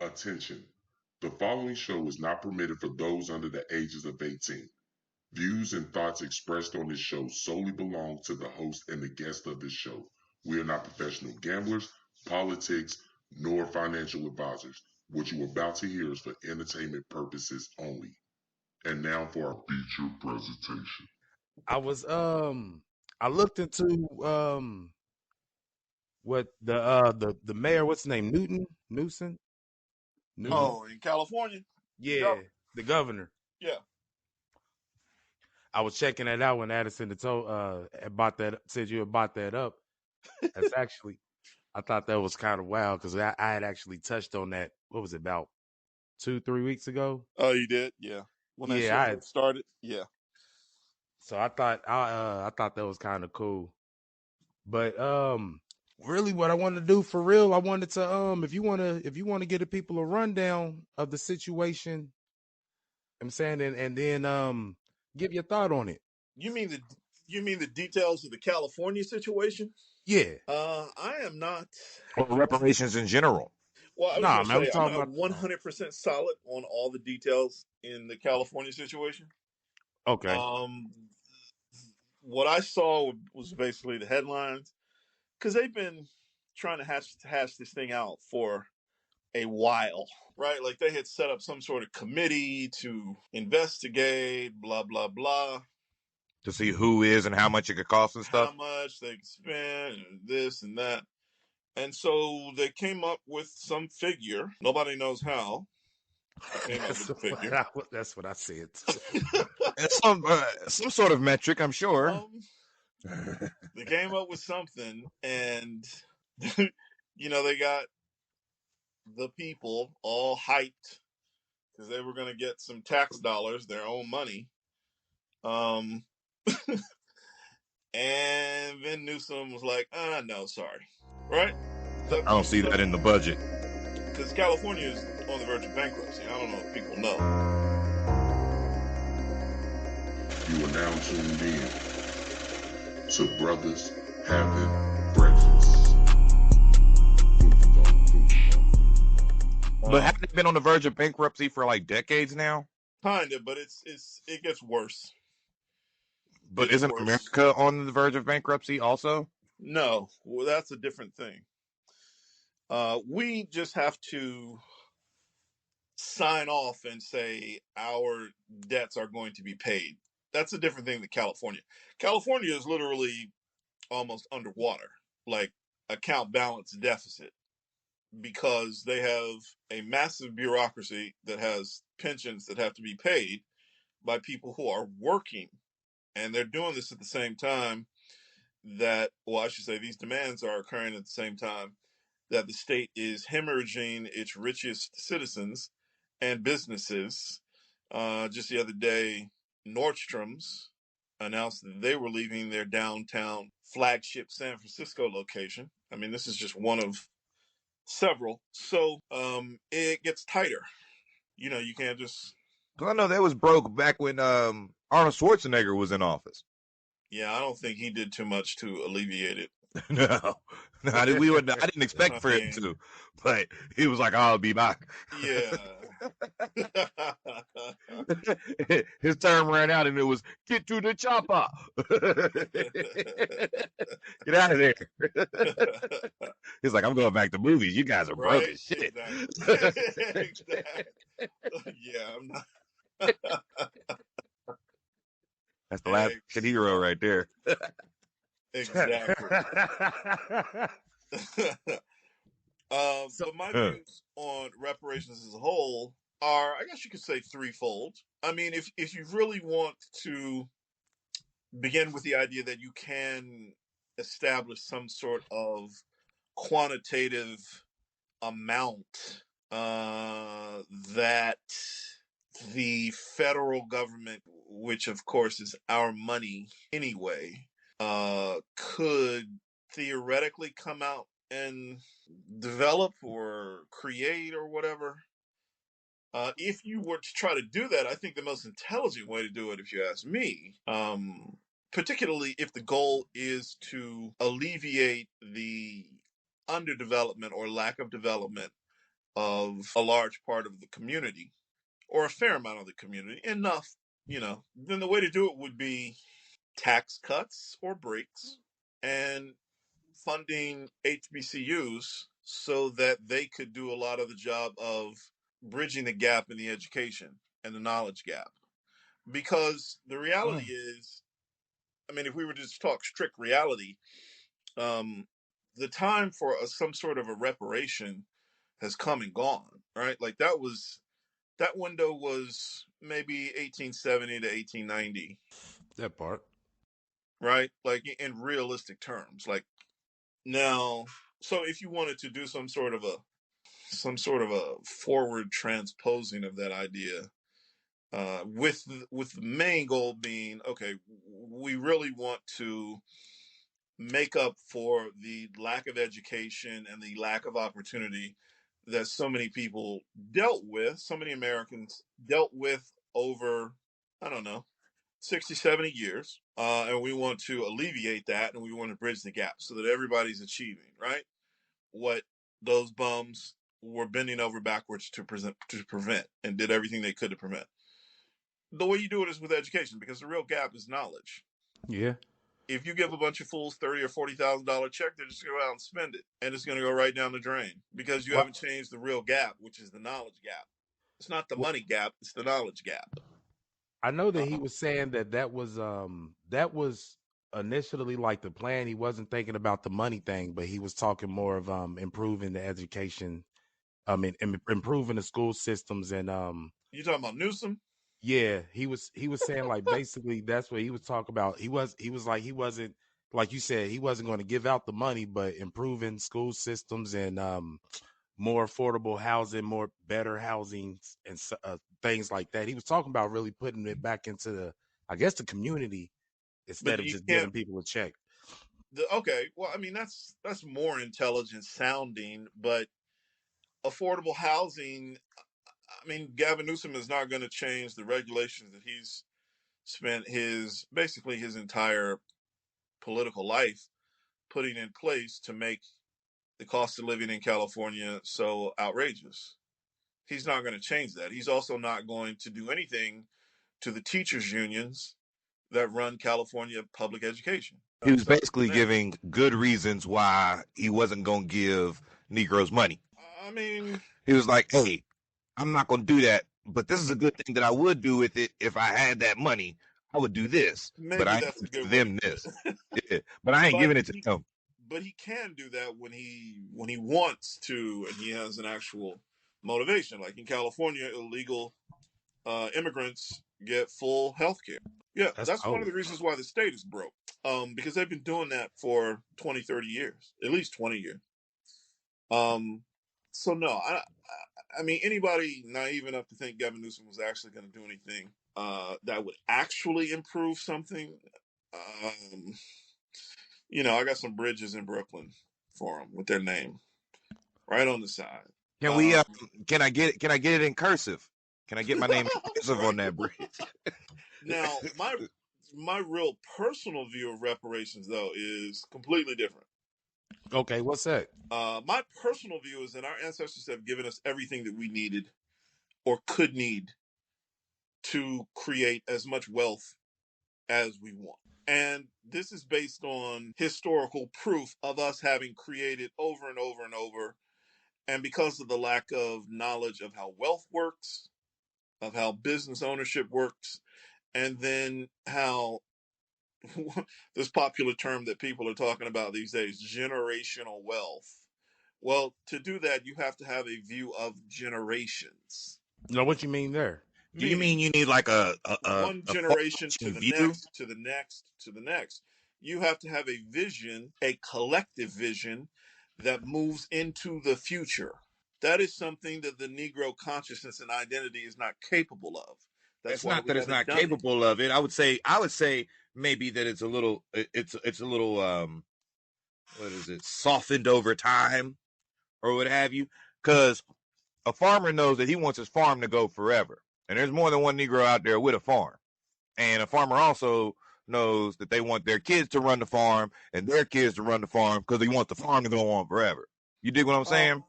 Attention. The following show is not permitted for those under the ages of 18. Views and thoughts expressed on this show solely belong to the host and the guest of this show. We are not professional gamblers, politics, nor financial advisors. What you are about to hear is for entertainment purposes only. And now for our feature presentation. I was I looked into what the mayor, what's his name, Newsom. Oh, in California? Yeah, the governor. Yeah. I was checking that out when Addison had told about that, said you had brought that up. That's actually, I thought that was kind of wild because I had actually touched on that. What was it, about 2-3 weeks ago? Oh, you did? Yeah. When that Yeah, shit first started? Yeah. so I thought that was kind of cool. But really what I wanted to do for real, I wanted to if you wanna give the people a rundown of the situation, I'm saying, and then give your thought on it. You mean the details of the California situation? Yeah. I am not. Or reparations in general. Well, I was Nah, gonna man, we say I'm talking not about 100% solid on all the details in the California situation. okay. Um, what I saw was basically the headlines because they've been trying to hash this thing out for a while, right? Like they had set up some sort of committee to investigate, blah blah blah, To see who is and how much it could cost and how stuff. much they could spend, and this and that. And so they came up with some figure. Nobody knows how they came up with the figure. That's what I said too. And some sort of metric, I'm sure. They came up with something, and they got the people all hyped because they were going to get some tax dollars, their own money. Um, and then Newsom was like, no, sorry. Right? I don't see that in the budget. Because California is on the verge of bankruptcy. I don't know if people know. You are now tuned in to Brothers Having Breakfast. But haven't they been on the verge of bankruptcy for like decades now? Kind of, but it gets worse. But isn't America on the verge of bankruptcy also? No, well, that's a different thing. We just have to sign off and say our debts are going to be paid. That's a different thing than California. California is literally almost underwater, like account balance deficit, because they have a massive bureaucracy that has pensions that have to be paid by people who are working. And they're doing this at the same time that, well, I should say these demands are occurring at the same time that the state is hemorrhaging its richest citizens and businesses. Just the other day, Nordstrom's announced that they were leaving their downtown flagship San Francisco location. I mean, this is just one of several. So it gets tighter. You can't just. Because I know that was broke back when Arnold Schwarzenegger was in office. Yeah, I don't think he did too much to alleviate it. No, I didn't expect for him to, but he was like, "I'll be back." Yeah. His term ran out, and it was get to the chopper. Get out of there. He's like, I'm going back to movies. You guys are broke as shit. Exactly. Yeah, I'm not. That's the last hero right there. Exactly. But my views on reparations as a whole are, I guess you could say, threefold. I mean, if you really want to begin with the idea that you can establish some sort of quantitative amount that the federal government, which of course is our money anyway, could theoretically come out and develop or create or whatever. If you were to try to do that, I think the most intelligent way to do it, if you ask me, particularly if the goal is to alleviate the underdevelopment or lack of development of a large part of the community, or a fair amount of the community, enough, then the way to do it would be tax cuts or breaks and funding HBCUs so that they could do a lot of the job of bridging the gap in the education and the knowledge gap. Because the reality is, I mean, if we were to just talk strict reality, um, the time for some sort of a reparation has come and gone, right? Like that window was maybe 1870 to 1890, That part. right? Like in realistic terms. Like now, so if you wanted to do some sort of a forward transposing of that idea, with the main goal being, okay, we really want to make up for the lack of education and the lack of opportunity that so many people so many Americans dealt with over, I don't know, 60, 70 years. And we want to alleviate that, and we want to bridge the gap so that everybody's achieving, right? What those bums were bending over backwards to prevent, and did everything they could to prevent. The way you do it is with education, because the real gap is knowledge. Yeah. If you give a bunch of fools $30,000 or $40,000 check, they're just going to go out and spend it, and it's going to go right down the drain because you Well, haven't changed the real gap, which is the knowledge gap. It's not the well, money gap; it's the knowledge gap. I know that he Um, was saying that was initially like the plan. He wasn't thinking about the money thing, but he was talking more of improving the education, improving the school systems and you talking about Newsom? yeah, he was saying like basically that's what he was talking about. He was like he wasn't, like you said, he wasn't going to give out the money, but improving school systems and more affordable housing, more better housing, and things like that. He was talking about really putting it back into I guess, the community But instead of you just can't. giving people a check. Okay, well, I mean that's more intelligent sounding, but affordable housing. I mean, Gavin Newsom is not going to change the regulations that he's spent his basically his entire political life putting in place to make the cost of living in California so outrageous. He's not going to change that. He's also not going to do anything to the teachers unions that run California public education. He was Stop basically that. giving good reasons why he wasn't going to give Negroes money. I mean, He was like, hey, I'm not going to do that, but this is a good thing that I would do with it. If I had that money, I would do this, but maybe I that's a ain't good give way to them put this. it. Yeah, but I ain't but giving it to he them. but he can do that when he wants to, and he has an actual motivation. Like in California, illegal immigrants get full health care. Yeah, That's that's one of cold. the reasons why the state is broke. Because they've been doing that for 20, 30 years, at least 20 years. Um, so no, I mean, anybody naive enough to think Gavin Newsom was actually going to do anything that would actually improve something, um, I got some bridges in Brooklyn for him with their name right on the side. Can we? Um, Can I get it? Can I get it in cursive? Can I get my name in cursive right on that bridge? now, my real personal view of reparations, though, is completely different. Okay, what's that? My personal view is that our ancestors have given us everything that we needed or could need to create as much wealth as we want. And this is based on historical proof of us having created over and over and over. And because of the lack of knowledge of how wealth works, of how business ownership works, and then how this popular term that people are talking about these days, generational wealth. Well, to do that, you have to have a view of generations. No, what you mean there? Do you mean Meaning, you need like one a generation to far-reaching the view? next, to the next, to the next. You have to have a vision, a collective vision that moves into the future. That is something that the Negro consciousness and identity is not capable of. That's It's why not we that it's haven't not done it. capable of it. I would say maybe that it's a little it's a little what is it, softened over time or what have you, because a farmer knows that he wants his farm to go forever, and there's more than one Negro out there with a farm. And a farmer also knows that they want their kids to run the farm and their kids to run the farm because they want the farm to go on forever. You dig what I'm Um, saying?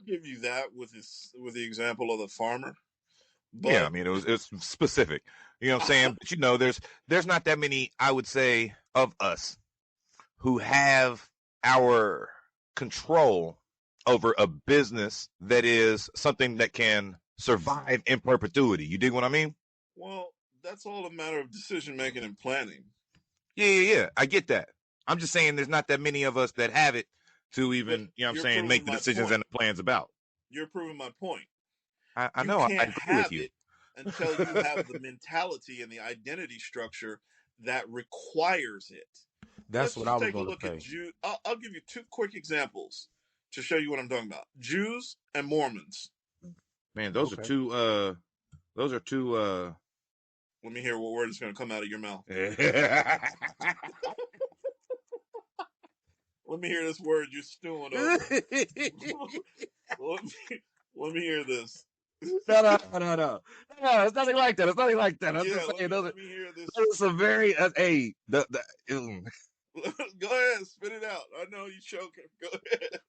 give you that with the example of the farmer. But yeah, I mean, it's specific. You know what I'm saying? But there's not that many, I would say, of us who have our control over a business that is something that can survive in perpetuity. You dig what I mean? well, that's all a matter of decision making and planning. Yeah. I get that. I'm just saying there's not that many of us that have it to But even, you know what I'm you're saying, proving make the my decisions point. and the plans about. You're proving my point. I You know, I can't agree with have you. it until you have the mentality and the identity structure that requires it. That's Let's what I just was take a gonna look at say. Jews. I'll give you two quick examples to show you what I'm talking about. Jews and Mormons. Man, Okay. those are two Let me hear what word is going to come out of your mouth. Let me hear this word you're stewing over. let, me, let me hear this. No. It's nothing like that. It's nothing like that. I'm Yeah, just saying let me hear this. those are some very hey Go ahead, spit it out. I know you choking. Go ahead.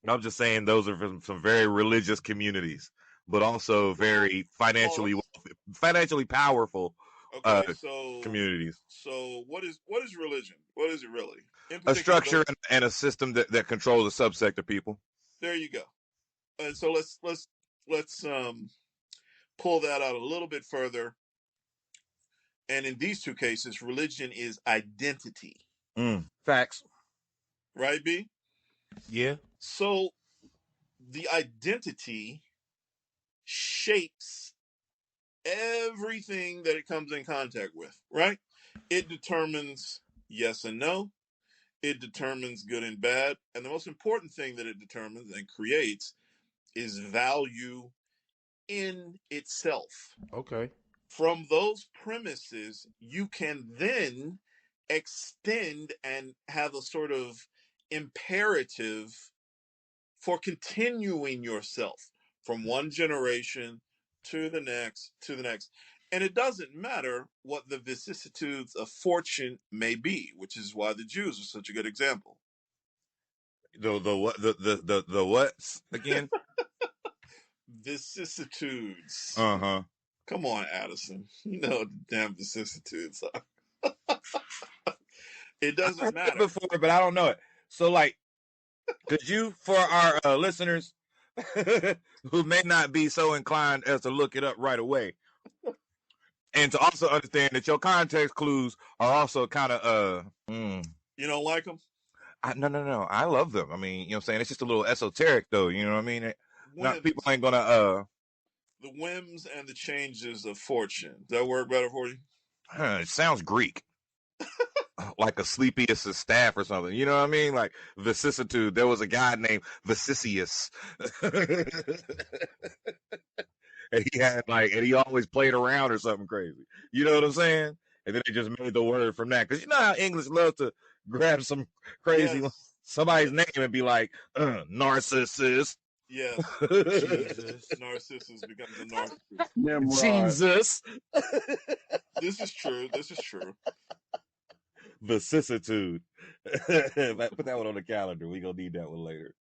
I'm just saying those are from some very religious communities, but also Well, very financially powerful uh, okay, communities. so what is religion? What is it really? In A particular, structure those. and a system that controls a subsect of people. There you go. And so let's pull that out a little bit further. And in these two cases, religion is identity, Facts. right? B. Yeah. So the identity shapes everything that it comes in contact with, right? It determines yes and no. It determines good and bad. And the most important thing that it determines and creates is value in itself. Okay. From those premises, you can then extend and have a sort of imperative for continuing yourself from one generation to the next. And it doesn't matter what the vicissitudes of fortune may be, which is why the Jews are such a good example. The what the what's again? Vicissitudes. Uh-huh. Come on, Addison. You know what the damn vicissitudes are. It I doesn't heard it matter. before, but I don't know it. So like, could you, for our listeners who may not be so inclined as to look it up right away, and to also understand that your context clues are also kind of You don't like them? no, I love them. I mean, you know what I'm saying? It's just a little esoteric though, you know what I mean? Not people Whims. ain't gonna The whims and the changes of fortune. Does that work better for you? it sounds Greek. Like Asclepius' staff or something. You know what I mean? Like vicissitude. There was a guy named Vicisius. And he always played around or something crazy. You know what I'm saying? And then they just made the word from that. Because you know how English loves to grab some crazy Yes. somebody's name Yes. and be like, Narcissus. Yes. Jesus. Narcissus becomes a narcissist. Nimrod. Jesus. This is true. This is true. Vicissitude. Put that one on the calendar. We gonna need that one later.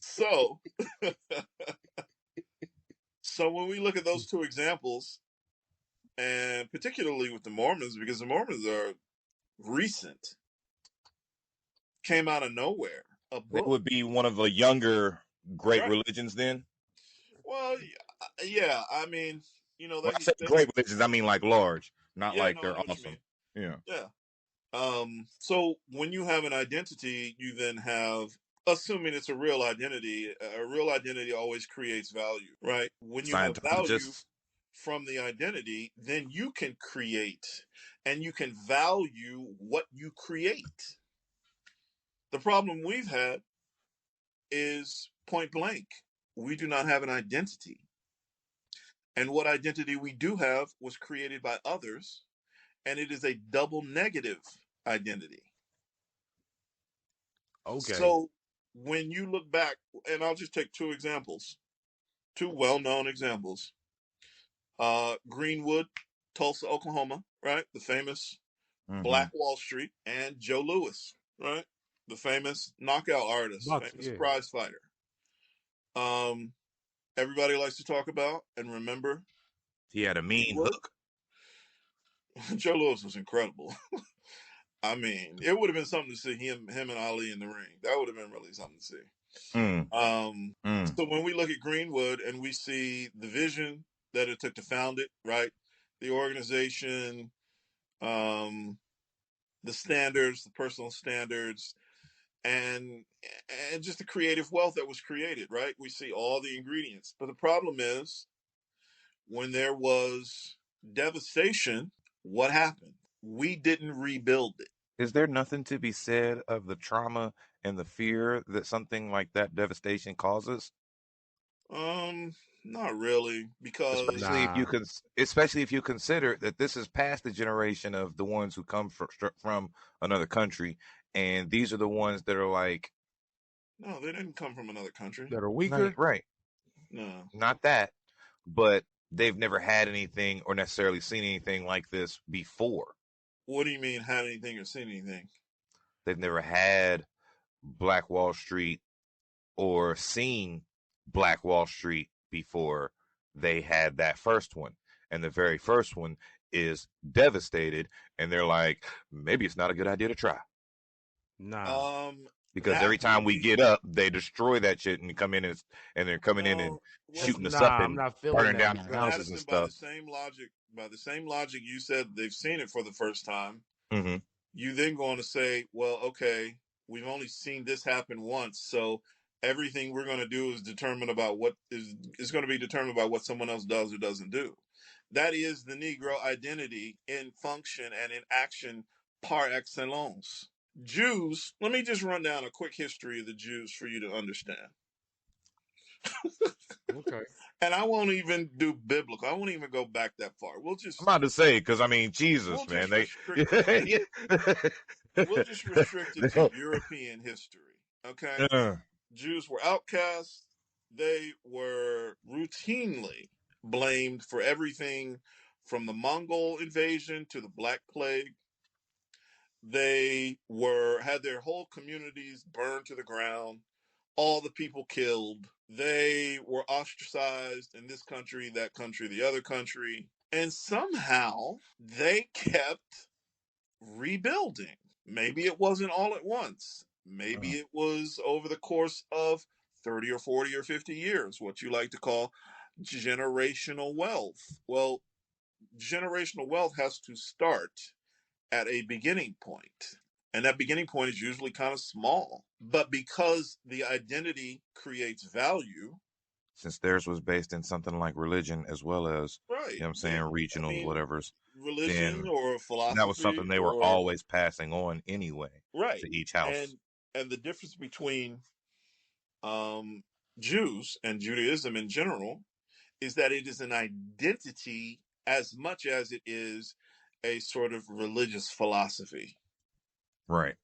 So, so when we look at those two examples, and particularly with the Mormons, because the Mormons are recent, came out of nowhere, a They book, would be one of the younger great right? religions then. Well, yeah. I mean, When I say they great religions, I mean like large, not yeah. like No, I they're know what you awesome. mean. Yeah. Yeah. So when you have an identity, you then have, assuming it's a real identity always creates value, right? When you have value Scientologists. from the identity, then you can create and you can value what you create. The problem we've had is point blank. We do not have an identity. And what identity we do have was created by others, and it is a double negative identity. Okay. So when you look back, and I'll just take two examples, two well-known examples. Greenwood, Tulsa, Oklahoma, right? The famous Mm-hmm. Black Wall Street, and Joe Louis, right? the famous knockout artist, Box, famous yeah. prize fighter. Um, everybody likes to talk about and remember He had a mean Greenwood. hook. Joe Louis was incredible. I mean, it would have been something to see him and Ali in the ring. That would have been really something to see. Mm, Um, mm. so when we look at Greenwood and we see the vision that it took to found it, right? The organization, um, the standards, the personal standards, and and just the creative wealth that was created, right? We see all the ingredients. But the problem is when there was devastation, what happened? We didn't rebuild it. Is there nothing to be said of the trauma and the fear that something like that devastation causes? Um, Not really, because Especially if Nah, especially if you consider that this is past the generation of the ones who come from another country, and these are the ones that are like, no, they didn't come from another country. that are no, weaker. right, No. not that, but they've never had anything or necessarily seen anything like this before. What do you mean had anything or seen anything? They've never had Black Wall Street or seen Black Wall Street before they had that first one. And the very first one is devastated, and they're like, maybe it's not a good idea to try. Nah, Because That every would time we be get up, they destroy that shit and come in and they're coming in and no. Well, that's shooting us up nah. I'm and not feeling burning that down our because houses and Madison, by stuff. the same logic, you said they've seen it for the first time. Mm-hmm. You then going to say, well, okay, we've only seen this happen once, so everything we're going to do is determined about what is going to be determined by what someone else does or doesn't do. That is the Negro identity in function and in action par excellence. Jews, let me just run down a quick history of the Jews for you to understand. okay. And I won't even do biblical. I won't even go back that far. I'm about to say, because I mean, Jesus, We'll man, just they, restrict we'll just restrict it to European history. Okay? uh, Jews were outcasts. They were routinely blamed for everything from the Mongol invasion to the Black Plague. They were had their whole communities burned to the ground, all the people killed. They were ostracized in this country, that country, the other country, and somehow they kept rebuilding. Maybe it wasn't all at once. Maybe it was over the course of 30 or 40 or 50 years, what you like to call generational wealth. Well, generational wealth has to start at a beginning point. And that beginning point is usually kind of small. But because the identity creates value, since theirs was based in something like religion as well as, right? you know what I'm saying, I regional mean, whatever's, religion then or that was philosophy something they were or always passing on anyway right. to each house. And the difference between um, Jews and Judaism in general is that it is an identity as much as it is a sort of religious philosophy, Right.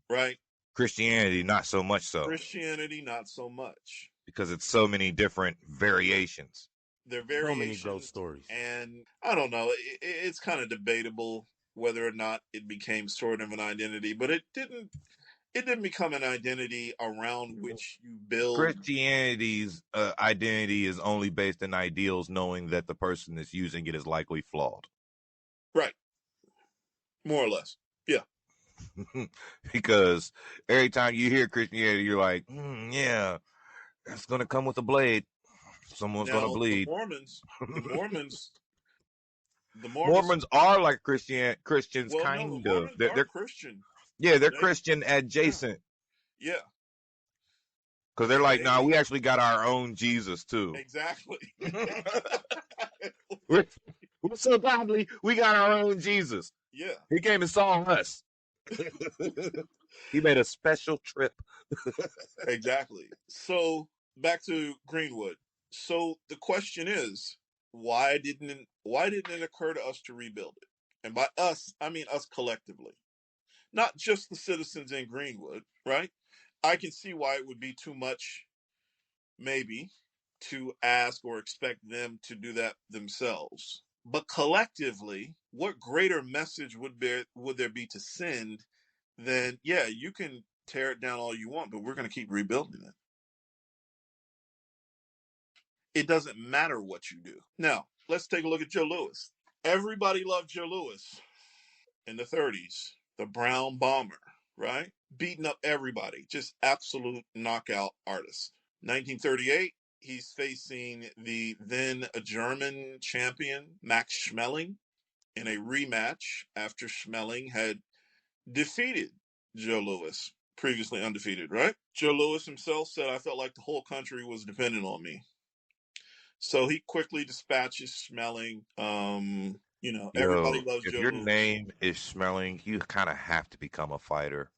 right? Christianity, not so much so, Christianity, not so much. because it's so many different variations. Their So many ghost variations, stories. and I don't know, it's kind of debatable whether or not it became sort of an identity, but it didn't become an identity around which you build. Christianity's identity is only based in ideals, knowing that the person that's using it is likely flawed. Right, more or less. Yeah. Because every time you hear Christianity, you're like, yeah, that's going to come with a blade. Someone's going to Now bleed. The Mormons, the Mormons. Mormons are like Christians, Well, no, the kind of. Mormons They're, are they're Christian. yeah, they're They, Christian yeah, adjacent, yeah. because they're like, nah, They we actually got our own Jesus too. exactly. we're, we're so godly, we got our own Jesus. Yeah, He came and saw us. He made a special trip. exactly. So back to Greenwood. So the question is, why didn't it occur to us to rebuild it? And by us, I mean us collectively, not just the citizens in Greenwood, right? I can see why it would be too much, maybe, to ask or expect them to do that themselves. But collectively, what greater message would there be to send than, yeah, you can tear it down all you want, but we're going to keep rebuilding it. It doesn't matter what you do. Now, let's take a look at Joe Louis. Everybody loved Joe Louis in the 30s, the Brown Bomber, right? Beating up everybody, just absolute knockout artist. 1938, he's facing the then German champion, Max Schmeling, in a rematch after Schmeling had defeated Joe Louis, previously undefeated, right? Joe Louis himself said, I felt like the whole country was dependent on me. So he quickly dispatches Schmeling. Everybody Yo, loves if Joe your Louis. name is Smelling, you kind of have to become a fighter.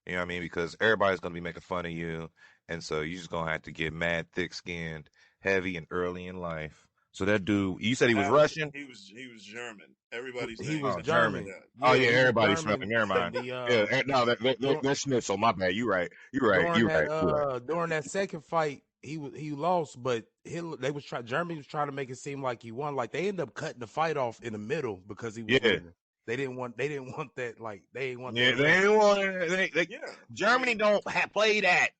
You know what I mean? Because everybody's gonna be making fun of you, and so you're just gonna have to get mad, thick-skinned, heavy, and early in life. So that dude, you said he was Had to. Russian? He was German. Everybody's He name was Oh, had to be German. German. that. Oh Yeah, yeah, he was everybody's smelling. German, Never and mind. the Yeah, no, dur- that's Schnitzel. My bad. You right. You right. during You that right. You right. during that second fight, he lost, but they was trying. Germany was trying to make it seem like he won. Like they ended up cutting the fight off in the middle because he was Yeah, losing. They didn't want that. Like they didn't want yeah. that They risk. ain't want Yeah. I Germany mean, don't play that.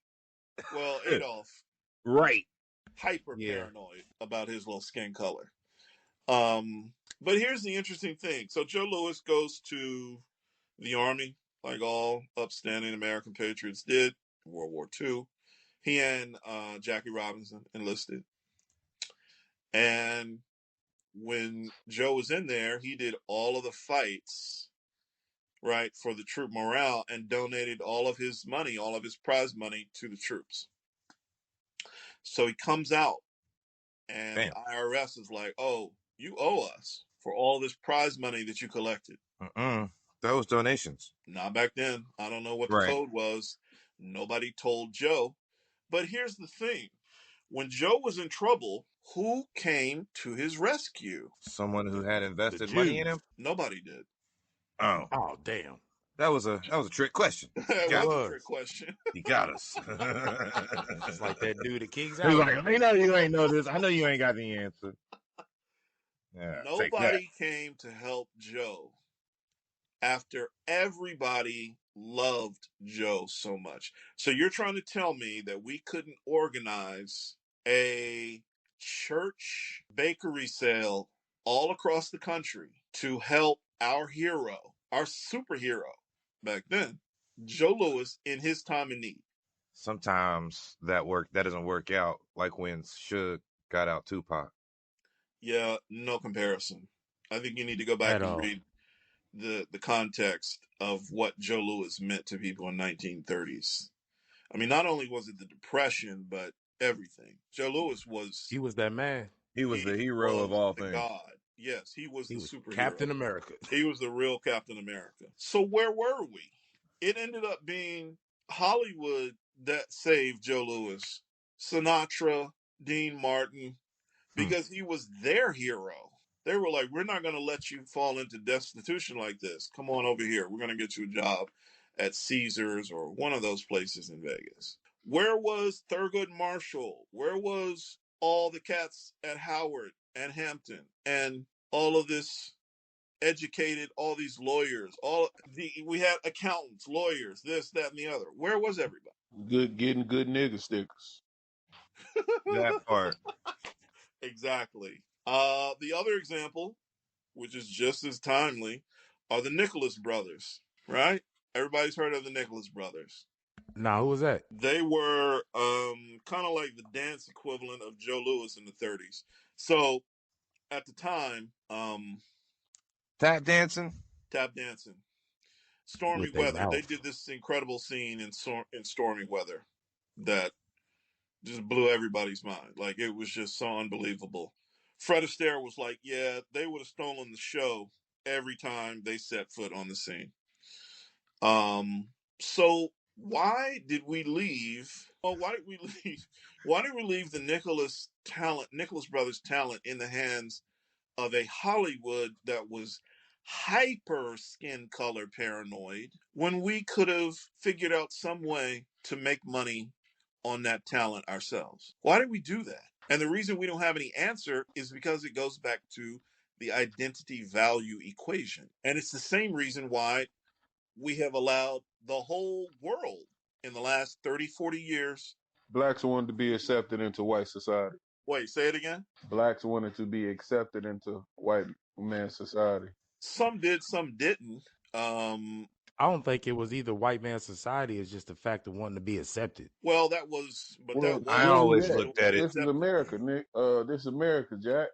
well, Adolf, Right. hyper Yeah, paranoid about his little skin color. Um, but here's the interesting thing. So Joe Louis goes to the army, like all upstanding American patriots did in World War II. He and Jackie Robinson enlisted. And when Joe was in there, he did all of the fights, right, for the troop morale and donated all of his money, all of his prize money to the troops. So he comes out, and the Damn. IRS is like, oh, you owe us for all this prize money that you collected. Mm-mm. Those donations. Not back then. I don't know what the Right. code was. Nobody told Joe. But here's the thing, when Joe was in trouble, who came to his rescue? Someone who had the invested money in Jews. him. Nobody did. Oh, Oh damn, that was a trick question. He It it got was a us. trick was. question. He got us. It's like that dude at King's He's Alleyway. like, I know you ain't know this. I know you ain't got the answer. Yeah, take that. Nobody came to help Joe after everybody loved Joe so much. So you're trying to tell me that we couldn't organize a church bakery sale all across the country to help our hero, our superhero back then, Joe Louis, in his time of need? Sometimes that doesn't work out. Like when Suge got out Tupac. Yeah, no comparison. I think you need to go back At and all. read the context of what Joe Louis meant to people in 1930s. I mean, not only was it the depression, but everything. Joe Louis was He was that man. He was the he hero of was all the things. god. Yes, he was He the was superhero. Captain America. He was the real Captain America. So where were we? It ended up being Hollywood that saved Joe Louis, Sinatra, Dean Martin, Hmm. because he was their hero. They were like, we're not going to let you fall into destitution like this. Come on over here. We're going to get you a job at Caesars or one of those places in Vegas. Where was Thurgood Marshall? Where was all the cats at Howard and Hampton and all of this educated, all these lawyers, we had accountants, lawyers, this, that, and the other. Where was everybody? Getting good nigga stickers. That part. Exactly. The other example, which is just as timely, are the Nicholas brothers, right? Everybody's heard of the Nicholas brothers. Nah, who was that? They were kind of like the dance equivalent of Joe Louis in the 30s. So at the time, Tap dancing. tap dancing, stormy With their weather. They mouth. did this incredible scene in stormy weather that just blew everybody's mind. Like it was just so unbelievable. Fred Astaire was like, "Yeah, they would have stolen the show every time they set foot on the scene." So why did we leave? Well, why did we leave? Why did we leave the Nicholas brothers' talent in the hands of a Hollywood that was hyper skin color paranoid when we could have figured out some way to make money on that talent ourselves? Why did we do that? And the reason we don't have any answer is because it goes back to the identity value equation. And it's the same reason why we have allowed the whole world in the last 30, 40 years. Blacks wanted to be accepted into white society. Wait, say it again. Blacks wanted to be accepted into white man society. Some did, some didn't. Um, I don't think it was either white man society. It's just the fact of wanting to be accepted. well, that was, but Well, that I was really, always that traditional looked at it. this is acceptance. America, Nick. This is America, Jack.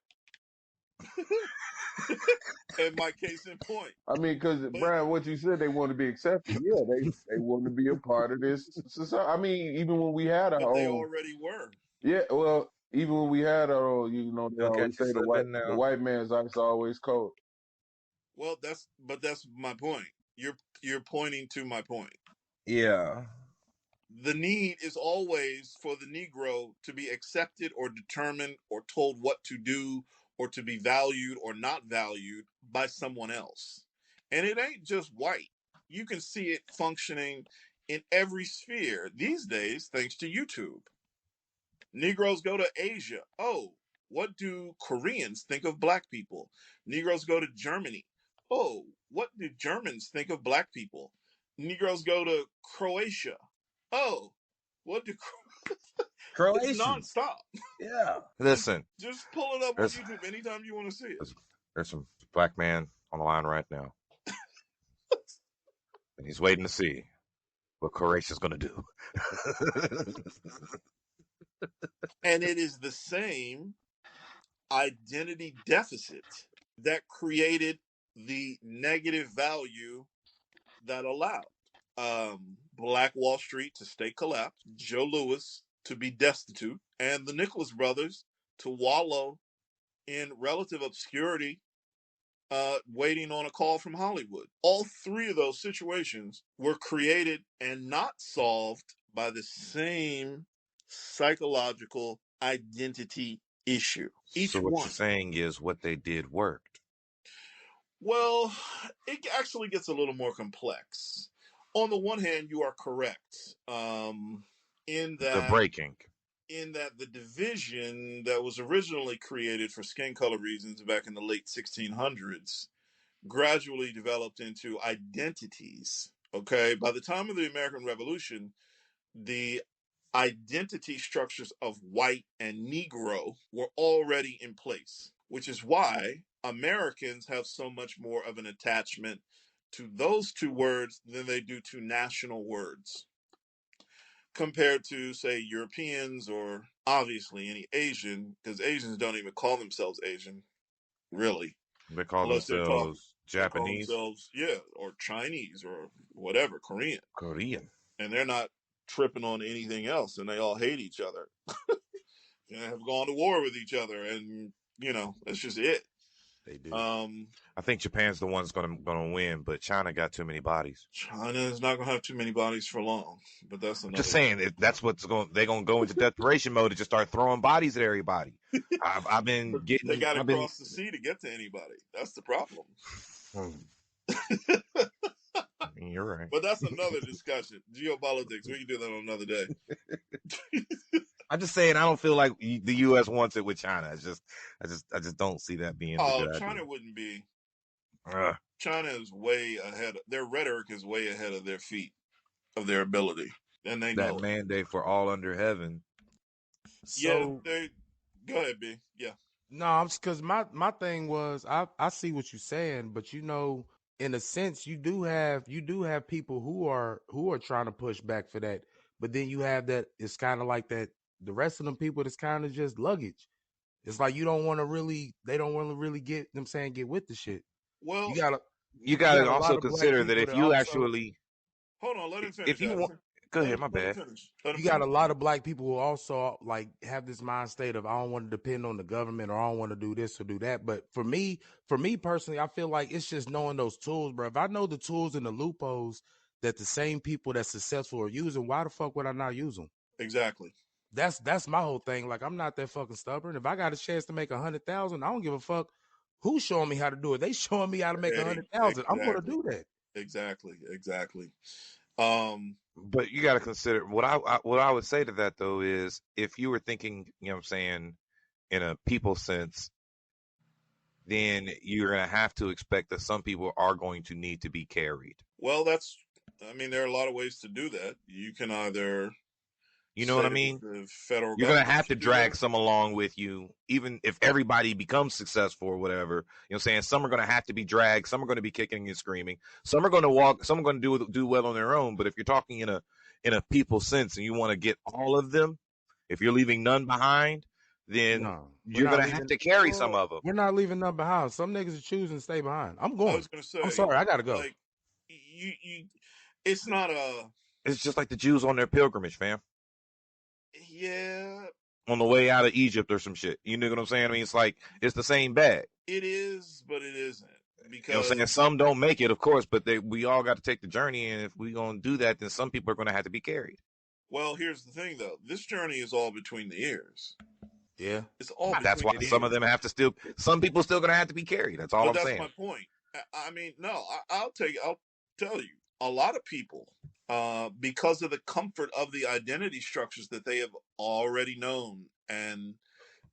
In my case in point. I mean, because But Brian, what you said, they want to be accepted. Yeah, they want to be a part of this society. I mean, even when we had our but they own, already were. yeah. Well, even when we had our own, they They'll catch always you say slipping the now. white man's ice always cold. Well, that's my point. You're pointing to my point. Yeah. The need is always for the Negro to be accepted or determined or told what to do or to be valued or not valued by someone else. And it ain't just white. You can see it functioning in every sphere these days thanks to YouTube. Negroes go to Asia. Oh, what do Koreans think of black people? Negroes go to Germany. Oh, what do Germans think of black people? Negroes go to Croatia. Oh, what do it's Croatians. nonstop. Yeah. Just Listen, just pull it up on there's YouTube anytime you want to see it. there's some black man on the line right now, and he's waiting to see what Croatia's gonna do. And it is the same identity deficit that created the negative value that allowed Black Wall Street to stay collapsed, Joe Louis to be destitute, and the Nicholas brothers to wallow in relative obscurity, waiting on a call from Hollywood. All three of those situations were created and not solved by the same psychological identity issue. So Each what you're one. saying is what they did worked. Well, it actually gets a little more complex. On the one hand, you are correct, in The that breaking. the division that was originally created for skin color reasons back in the late 1600s gradually developed into identities. Okay, by the time of the American Revolution, the identity structures of white and Negro were already in place, which is why Americans have so much more of an attachment to those two words than they do to national words compared to, say, Europeans or obviously any Asian, because Asians don't even call themselves Asian, really, They call unless they're talking. themselves They call Japanese, themselves, yeah, or Chinese or whatever, Korean, Korean. and they're not tripping on anything else, and they all hate each other and have gone to war with each other, and that's just it. They do. Um, I think Japan's the one's gonna win, but China got too many bodies. China is not going to have too many bodies for long, but that's I'm just another. saying if that's what's going. They're gonna go into desperation mode and just start throwing bodies at everybody. I've been But they getting. got to I've been. cross the sea to get to anybody. That's the problem. You're right. But that's another discussion. Geopolitics. We can do that on another day. I'm just saying I don't feel like the U.S. wants it with China. I just don't see that being the Oh, good idea. China wouldn't be. Uh, China is way ahead. Their rhetoric is way ahead of their feet, of their ability, and they that know it. mandate for all under heaven. Yeah, So they. Go ahead, B. Yeah. no, I'm because my thing was I see what you're saying, but in a sense, you do have people who are trying to push back for that, but then you have that it's kind of like that the rest of them people that's kind of just luggage. It's like you don't want to really they don't want to really get them saying get with the shit. You Well, got a You you got got to a lot also of black consider that people if that you also actually, hold on. Let him if finish, you want, Addison. go ahead. My Let him bad. finish. Let him you got finish. a lot of black people who also like have this mind state of I don't want to depend on the government or I don't want to do this or do that. But for me personally, I feel like it's just knowing those tools, bro. If I know the tools and the loopholes that the same people that's successful are using, why the fuck would I not use them? Exactly. That's my whole thing. Like I'm not that fucking stubborn. If I got a chance to make 100,000, I don't give a fuck who's showing me how to do it. They showing me how to make Hey, 100,000. I'm gonna exactly. do that. Exactly. Exactly. Um, But you got to consider what I would say to that though is if you were thinking, what I'm saying, in a people sense, then you're gonna have to expect that some people are going to need to be carried. well, that's I mean, there are a lot of ways to do that. You can either You know what say I that mean? the federal You're gonna government have to should do that. drag some along with you, even if everybody becomes successful or whatever. You know what I'm saying? Some are gonna have to be dragged, some are gonna be kicking and screaming, some are gonna walk, some are gonna do well on their own. But if you're talking in a people sense and you want to get all of them, if you're leaving none behind, then No, we're you're not gonna have leaving. to carry some Well, of them. We're not leaving none behind. Some niggas are choosing to stay behind. I'm I going. was going to I'm say, sorry. I gotta go. like, you, it's not a, It's just like the Jews on their pilgrimage, fam, yeah, on the way out of Egypt or some shit. You know what I'm saying? I mean, it's like it's the same bag. it is, but it isn't You know what I'm saying? because, Some don't make it, of course, but we all got to take the journey. And if we gonna do that, then some people are gonna have to be carried. well, here's the thing though. This journey is all between the ears. Yeah, It's all That's between why the some of ears. them have to still. Some people still gonna have to be carried. That's all But I'm that's saying. my point. I mean, no, I'll tell you, a lot of people, because of the comfort of the identity structures that they have already known and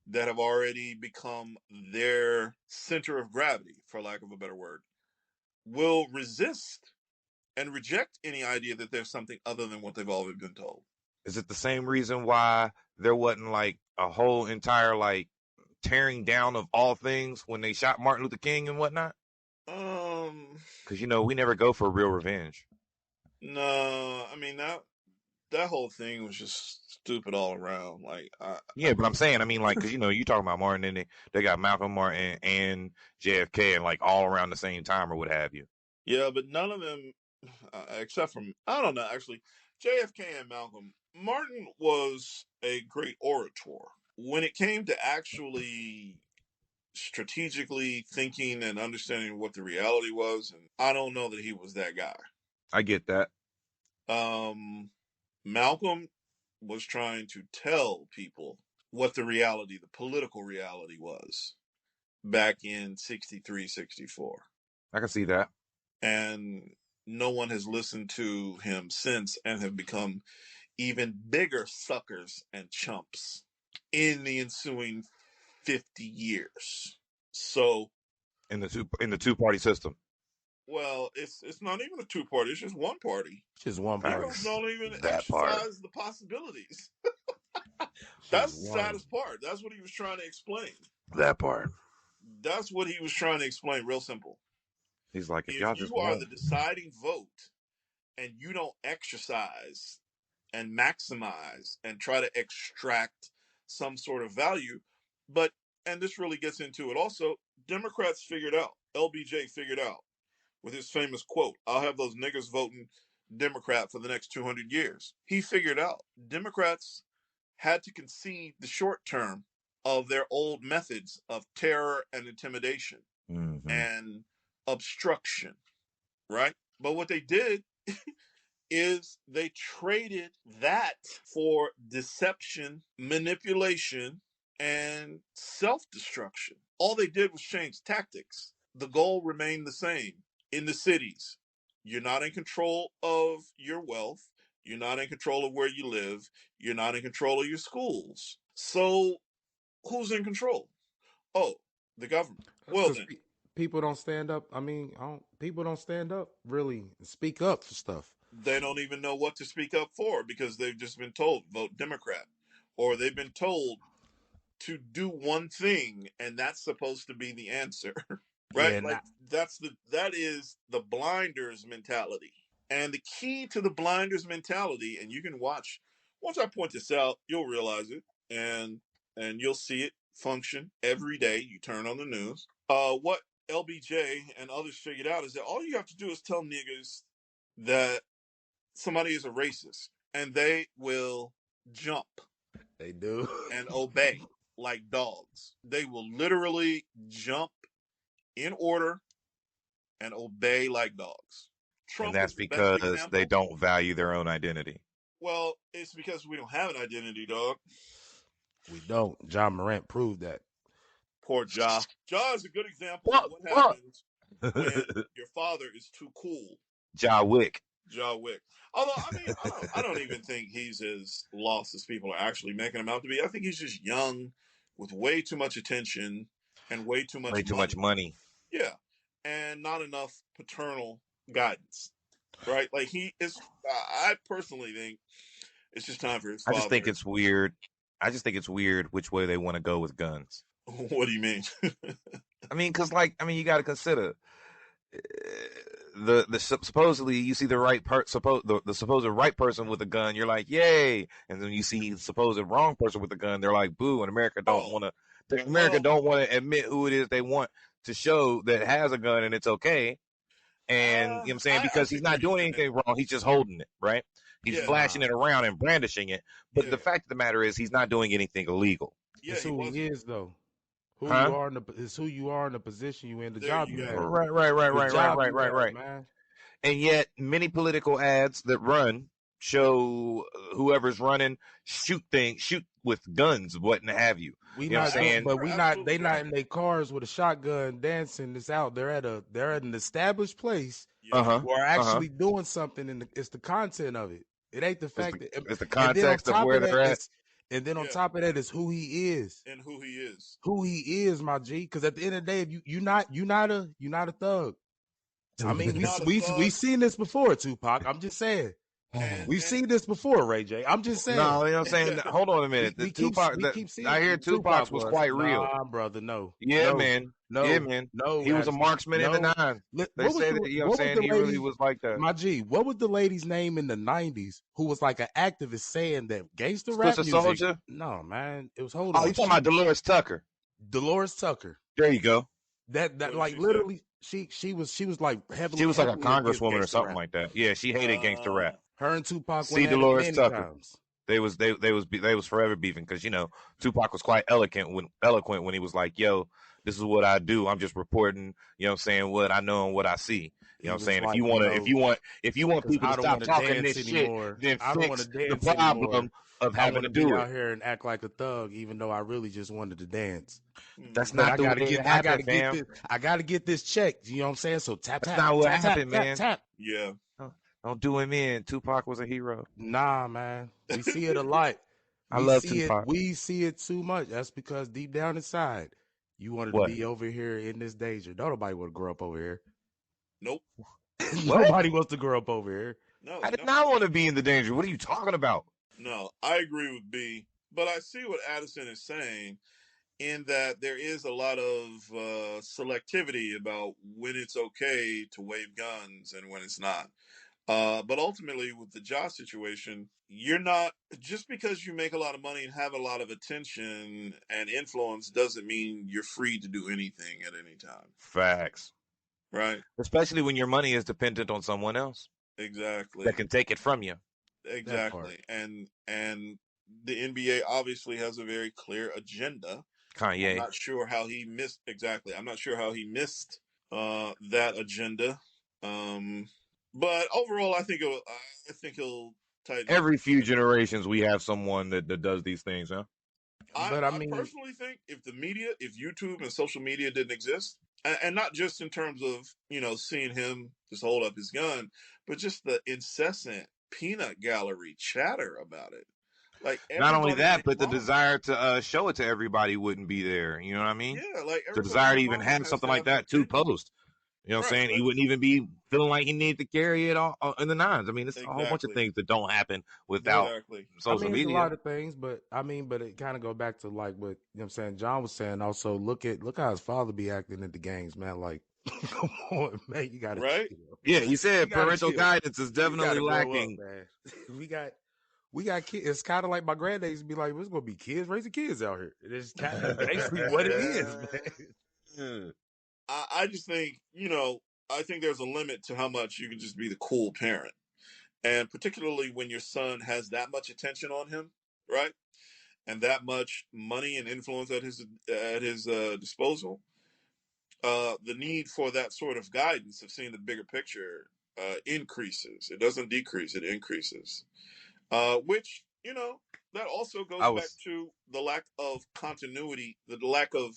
that have already become their center of gravity, for lack of a better word, will resist and reject any idea that there's something other than what they've always been told. Is it the same reason why there wasn't like a whole entire like tearing down of all things when they shot Martin Luther King and whatnot? Um, Because we never go for real revenge. no, I mean that whole thing was just stupid all around. Like, Yeah, but I'm saying, I mean, like, because you talking about Martin, and they got Malcolm Martin and JFK, and like all around the same time or what have you. yeah, but none of them, except from I don't know, actually, JFK and Malcolm. Martin was a great orator. When it came to actually strategically thinking and understanding what the reality was, and I don't know that he was that guy. I get that. Um, Malcolm was trying to tell people what the reality, the political reality was back in 63, 64. I can see that. And no one has listened to him since and have become even bigger suckers and chumps in the ensuing 50 years. So, In the two-party system. well, it's not even a two party, it's just one party. it's just one party. Negroes Facts. don't even That part. exercise the possibilities. It's just That's the one. saddest part. That's what he was trying to explain. That part. That's what he was trying to explain, real simple. He's like, if If y'all you just are won't. the deciding vote and you don't exercise and maximize and try to extract some sort of value, but, and this really gets into it also, Democrats figured out, LBJ figured out with his famous quote, I'll have those niggers voting Democrat for the next 200 years. He figured out Democrats had to concede the short term of their old methods of terror and intimidation Mm-hmm. and obstruction, right? But what they did is they traded that for deception, manipulation, and self destruction. All they did was change tactics. The goal remained the same in the cities. You're not in control of your wealth. You're not in control of where you live. You're not in control of your schools. So, who's in control? Oh, the government. That's Well, because then, people don't stand up. I mean, people don't stand up really and speak up for stuff. they don't even know what to speak up for because they've just been told vote Democrat, or they've been told to do one thing and that's supposed to be the answer. Right? Yeah, Like not that is the blinders mentality. And the key to the blinders mentality, and you can watch, once I point this out, you'll realize it, and you'll see it function every day. You turn on the news. What LBJ and others figured out is that all you have to do is tell niggas that somebody is a racist, and they will jump they do. and obey like dogs. They will literally jump in order and obey like dogs. And Trump that's is the best because they example. don't value their own identity. Well, it's because we don't have an identity, dog. We don't. Ja Morant proved that. Poor Ja. Ja is a good example of What? what What? happens when your father is too cool. Ja Wick. Ja Wick. Although I mean, I don't even think he's as lost as people are actually making him out to be. I think he's just young, with way too much attention and way too Way much too much money. money. Yeah, and not enough paternal guidance. right? Like he is. I personally think it's just time for his I just think father. it's weird. I just think it's weird which way they want to go with guns. What do you mean? I mean, because you got to consider the supposedly you see the right the supposed right person with a gun, you're like yay, and then you see the supposed wrong person with a gun, they're like boo. And Oh, America well, don't want to admit who it is they want to show that has a gun and it's okay. And you know what I'm saying, I because see he's where not you're doing saying. anything wrong, he's just holding it, right? He's Yeah, flashing Nah, it around and brandishing it, but yeah, the fact of the matter is he's not doing anything illegal. yeah. it's He who he wasn't. is though. Who you Huh? are in the is who you are in the position you in, the There job you you go. have, the job you have, Right. man. And yet many political ads that run Yep. show whoever's running shoot with guns, what and have you. We You know what not I'm doing, saying? but You're we not. absolutely They not right. in their cars with a shotgun dancing. This out. They're at an established place Yep. Uh-huh. who are Uh-huh. actually doing something, and it's the content of it. It ain't the It's fact the that, it's the and then on context of top of where that, they're at. it's and then on Yeah. top of that is who he is, And who he is. my G. Because at the end of the day, if you not a thug. I mean, He's not a we thug. seen this before, Tupac. I'm just saying. We've And seen this before, Ray J. I'm just saying. No, you know what I'm saying? Hold on a minute. The Tupac We that keep seeing I hear Tupac Tupac's was was quite real. nah, brother. No, Yeah, no, man. Yeah, no, man. no, He was a Addison. marksman in the No. nine. They What was say the that, you know what I'm saying? He really lady? was like that. My G, what was the lady's name in the '90s who was like an activist saying that gangster rap Sister music? Soldier. No, man. It was hold Oh, you on. talking about Dolores Tucker. Dolores Tucker. There you go. That what did like she say? literally she was like She was like a heavily against congresswoman or gangster something rap. like that. Yeah, she hated gangster rap. Her and Tupac went See at it Dolores many Tucker. times. They was forever beefing because Tupac was quite eloquent when he was like, "Yo, this is what I do. I'm just reporting. You know what I'm saying, what I know and what I see. You know He what I'm was saying. like, If you want because people to I don't stop want to talking dance this shit, anymore. then I don't want to fix the dance anymore. problem of I having want to to be do it. out here and act like a thug, even though I really just wanted to dance. That's Hmm. But not the way it I happened, gotta get fam. this, checked. You know what I'm saying? So tap That's tap not what tap tap happened, tap man. tap. Yeah. Don't do him in. Tupac was a hero. Nah, man. We see it a lot. I love Tupac. We see it too much. That's because deep down inside, you wanted to What? be over here in this danger. Nobody want to grow up over here. Nope. What? Nobody wants to grow up over here. No, I you did don't. not want to be in the danger. What are you talking about? No, I agree with B. But I see what Addison is saying in that there is a lot of selectivity about when it's okay to wave guns and when it's not. But ultimately, with the Ja situation, you're not just because you make a lot of money and have a lot of attention and influence doesn't mean you're free to do anything at any time, Facts. right? Especially when your money is dependent on someone else that Exactly, can take it from you. That part. exactly, and the NBA obviously has a very clear agenda. I'm Kanye. not sure how he missed exactly. I'm not sure how he missed that agenda. Um, but overall, I think he'll tighten up. Every few generations, we have someone that does these things, huh? But I I mean, personally think if the media, if YouTube and social media didn't exist, and not just in terms of seeing him just hold up his gun, but just the incessant peanut gallery chatter about it, like Not only everybody and that, their but the mom, desire to show it to everybody wouldn't be there. You know what I mean? yeah, like The everybody and desire to their even mama have has something to like have an that to opinion, post. You know what I'm right? saying? Like He wouldn't even be feeling like he needed to carry it all in the nines. I mean, it's a whole bunch of exactly, things that don't happen without exactly, I social mean, it's a media. lot of things, but but it kind of go back to like what I'm saying. John was saying also. Look how his father be acting at the games, man. Like, come on, man, you gotta right? chill. Yeah, he You said gotta parental chill. guidance is You definitely gotta grow up, lacking. man. we got we got kids. It's kind of like my granddad used to be like, "There's gonna be kids raising kids out here." That's basically what it is, man. I just think I think there's a limit to how much you can just be the cool parent, and particularly when your son has that much attention on him, right? And that much money and influence at his disposal. The need for that sort of guidance of seeing the bigger picture increases. It doesn't decrease; it increases. Which that also I goes back was to the lack of continuity, the lack of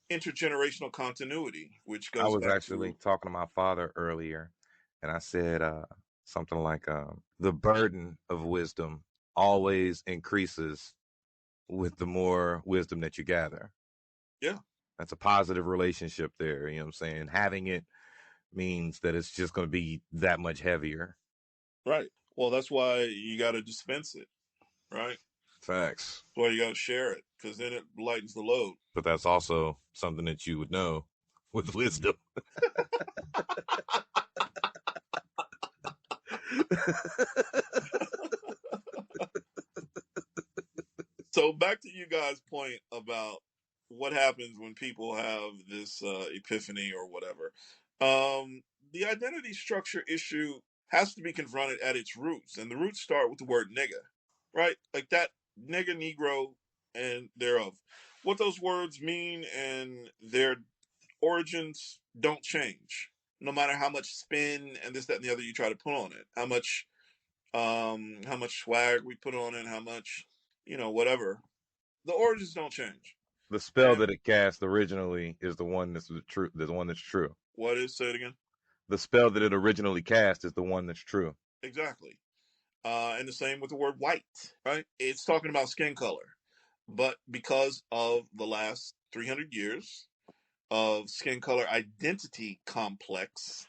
intergenerational continuity, which I goes was back actually to talking to my father earlier, and I said something like the burden of wisdom always increases with the more wisdom that you gather. yeah, That's a positive relationship there. You know what I'm saying? Having it means that it's just going to be that much heavier. Right. Well, that's why you got to dispense it, right? Facts. That's why you got to share it, because then it lightens the load. But that's also something that you would know with wisdom. So back to you guys' point about what happens when people have this epiphany or whatever. The identity structure issue has to be confronted at its roots, and the roots start with the word nigga, right? Like that nigga, negro, and thereof. What those words mean and their origins don't change, no matter how much spin and this, that, and the other you try to put on it. How much swag we put on it, how much, whatever. The origins don't change. The spell And that it cast originally is the one that's the true. The one that's true. what is, say it again? The spell that it originally cast is the one that's true. Exactly. And the same with the word white, right? It's talking about skin color. But because of the last 300 years of skin color identity complex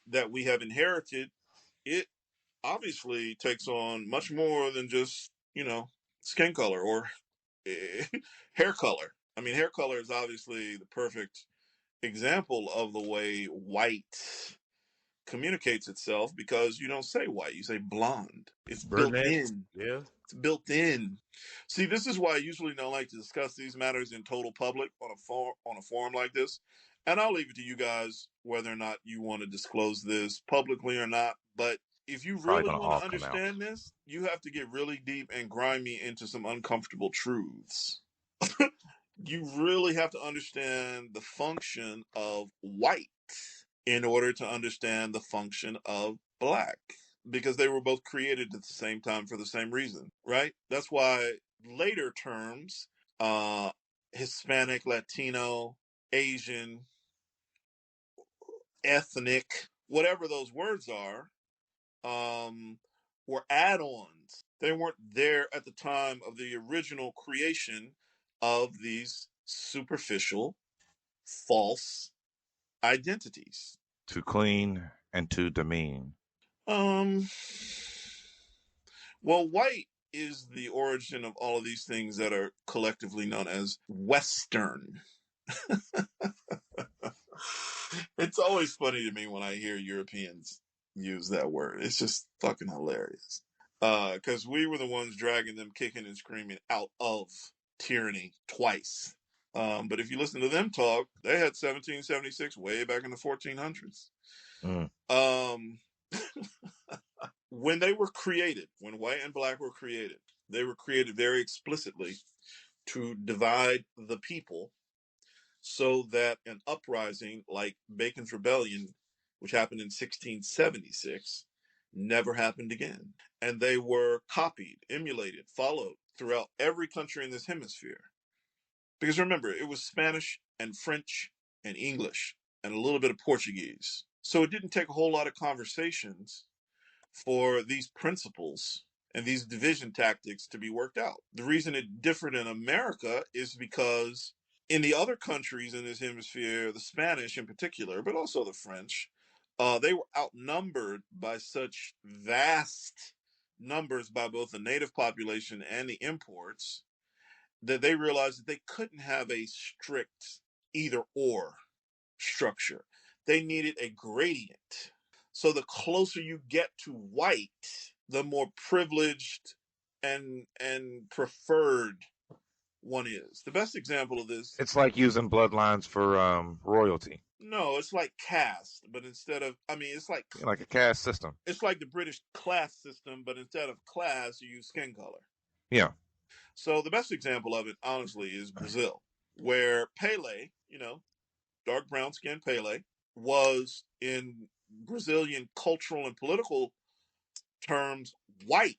that we have inherited, it obviously takes on much more than just, skin color or hair color. I mean, hair color is obviously the perfect example of the way white communicates itself, because you don't say white, you say blonde. It's built Brunette. in. Yeah. It's built in. See, this is why I usually don't like to discuss these matters in total public on a forum like this. And I'll leave it to you guys whether or not you want to disclose this publicly or not. But if you Probably really gonna want all to come out. understand this, you have to get really deep and grimy into some uncomfortable truths. You really have to understand the function of white in order to understand the function of black, because they were both created at the same time for the same reason, right? That's why later terms, uh, Hispanic, Latino, Asian, ethnic, whatever those words are, were add ons. They weren't there at the time of the original creation of these superficial, false identities. To clean and to demean. Um, well, white is the origin of all of these things that are collectively known as Western. It's always funny to me when I hear Europeans use that word. It's just fucking hilarious. Because we were the ones dragging them kicking and screaming out of tyranny twice. But if you listen to them talk, they had 1776 way back in the 1400s. Mm. Um, when they were created, when white and black were created, they were created very explicitly to divide the people, so that an uprising like Bacon's Rebellion, which happened in 1676, never happened again. And they were copied, emulated, followed throughout every country in this hemisphere. Because remember, it was Spanish and French and English and a little bit of Portuguese. So it didn't take a whole lot of conversations for these principles and these division tactics to be worked out. The reason it differed in America is because in the other countries in this hemisphere, the Spanish in particular, but also the French, they were outnumbered by such vast numbers by both the native population and the imports, that they realized that they couldn't have a strict either or structure. They needed a gradient. So the closer you get to white, the more privileged and preferred one is. The best example of this, It's like using bloodlines for royalty. no, it's like caste, but instead of, Like a caste system. it's like the British class system, but instead of class, you use skin color. Yeah. So the best example of it, honestly, is Brazil, where Pele, dark brown skin Pele, was in Brazilian cultural and political terms white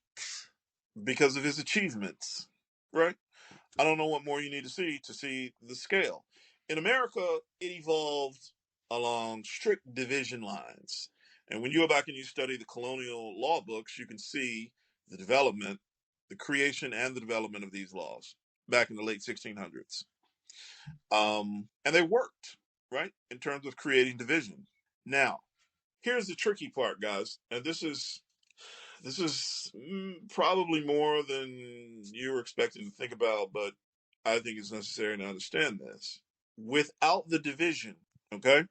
because of his achievements, right? I don't know what more you need to see the scale. In America, it evolved along strict division lines. And when you go back and you study the colonial law books, you can see the development, the creation and the development of these laws back in the late 1600s. And they worked, right, in terms of creating division. Now, Here's the tricky part, guys, and this is probably more than you were expecting to think about, but I think it's necessary to understand this. Without the division, okay?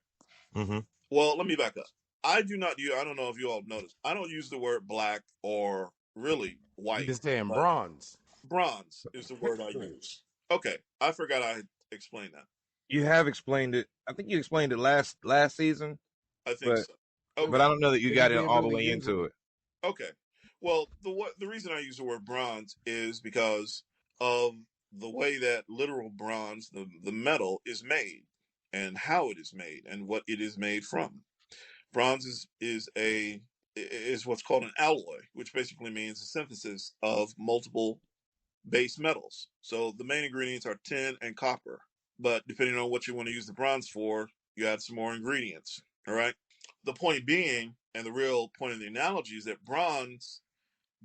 Mm-hmm. Well, let me back up. I do not use, I don't know if you all noticed, I don't use the word black or really You white, just saying but bronze. bronze is the word I Right. use. Okay, I forgot I explained that. You have explained it. I think you explained it last season, I think but so. but Okay, I don't know that you But you got it didn't all the really way use it. into it. okay. Well, the reason I use the word bronze is because of the way that literal bronze, the metal, is made, and how it is made, and what it is made from. Bronze is what's called an alloy, which basically means a synthesis of multiple base metals. So the main ingredients are tin and copper, but depending on what you want to use the bronze for, you add some more ingredients. All right. The point being, and the real point of the analogy is that bronze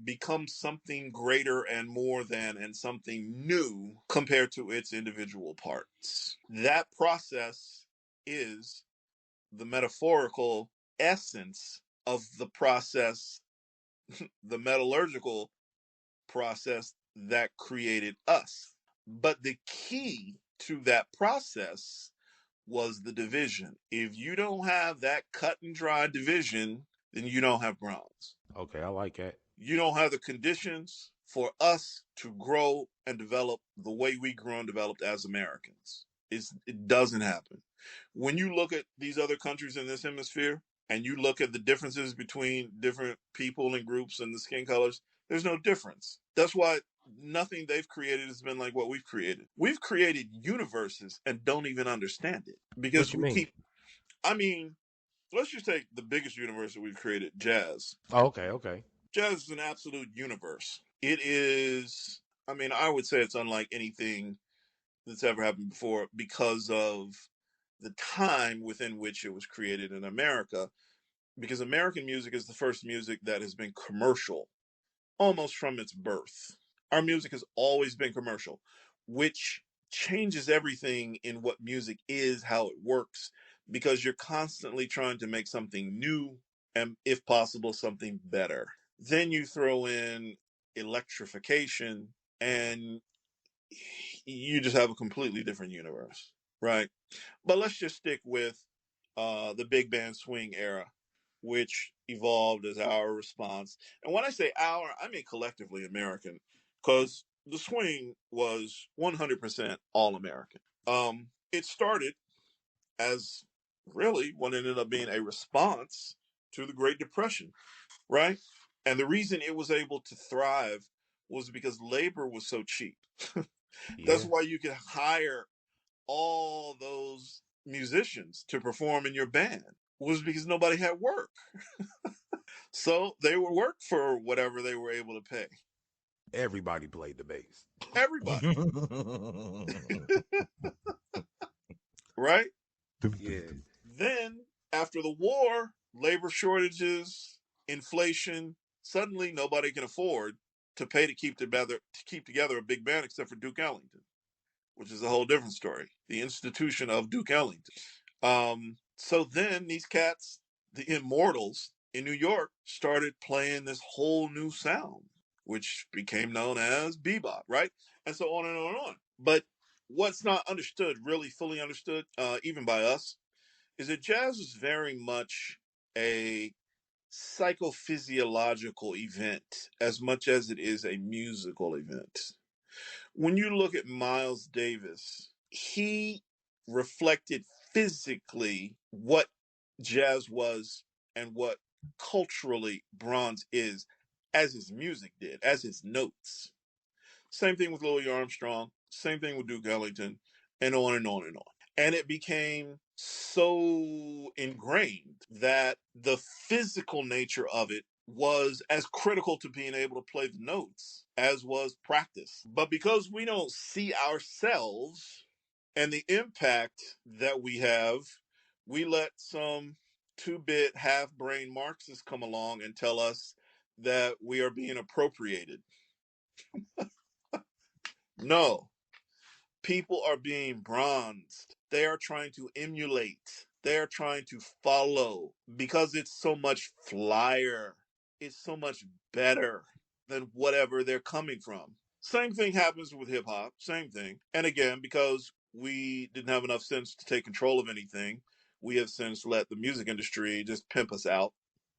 becomes something greater and more than and something new compared to its individual parts. That process is the metaphorical essence of the process, the metallurgical process that created us. But the key to that process was the division. If you don't have that cut and dry division, then you don't have bronze. Okay, I like that. You don't have the conditions for us to grow and develop the way we grew and developed as Americans. It doesn't happen. When you look at these other countries in this hemisphere and you look at the differences between different people and groups and the skin colors, there's no difference. That's why nothing they've created has been like what we've created. We've created universes and don't even understand it What because you we mean? keep, I mean, let's just take the biggest universe that we've created, jazz. Oh, okay, okay. Jazz is an absolute universe. It is, I mean, I would say it's unlike anything that's ever happened before because of the time within which it was created in America. Because American music is the first music that has been commercial almost from its birth. Our music has always been commercial, which changes everything in what music is, how it works, because you're constantly trying to make something new and, if possible, something better. Then you throw in electrification and you just have a completely different universe, right? But let's just stick with the big band swing era, which evolved as our response. And when I say our, I mean collectively American, because the swing was 100% all American. It started as really what ended up being a response to the Great Depression, right? And the reason it was able to thrive was because labor was so cheap. That's Yeah. why you could hire all those musicians to perform in your band, was because nobody had work. So they would work for whatever they were able to pay. Everybody played the bass. Everybody, right? Yeah. Then after the war, labor shortages, inflation, suddenly nobody can afford to pay to keep together a big band except for Duke Ellington, which is a whole different story. The institution of Duke Ellington. So then these cats, the Immortals in New York, started playing this whole new sound, which became known as bebop, right? And so on and on and on. But what's not understood, really fully understood, even by us, is that jazz is very much a psychophysiological event as much as it is a musical event. When you look at Miles Davis, he reflected physically what jazz was and what culturally bronze is, as his music did, as his notes. Same thing with Louis Armstrong, same thing with Duke Ellington, and on and on and on. And it became so ingrained that the physical nature of it was as critical to being able to play the notes as was practice. But because we don't see ourselves and the impact that we have, we let some two-bit half-brain Marxists come along and tell us that we are being appropriated. No, people are being bronzed. They are trying to emulate They're trying to follow because it's so much flyer. It's so much better than whatever they're coming from. Same thing happens with hip hop. Same thing. And again, because we didn't have enough sense to take control of anything, we have since let the music industry just pimp us out,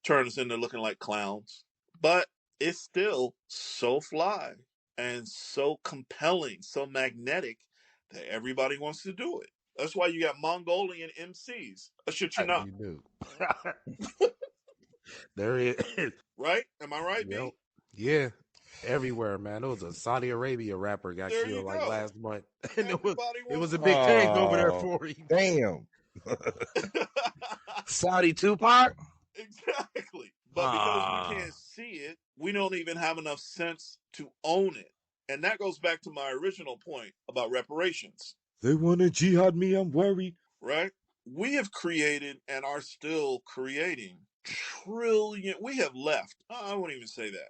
turn us into looking like clowns. But it's still so fly and so compelling, so magnetic that everybody wants to do it. That's why you got Mongolian MCs. I shit you not. You do. There is. Right? Am I right, Yep. B? Yeah. Everywhere, man. There was a Saudi Arabia rapper got There you killed like go. last month, and Everybody it wants was to a big thing over there Oh, for him. damn. do Saudi Tupac? exactly. But because we Ah. can't see it, we don't even have enough sense to own it. And that goes back to my original point about reparations, They want to jihad me, I'm worried. right? We have created and are still creating we have left, I won't even say that.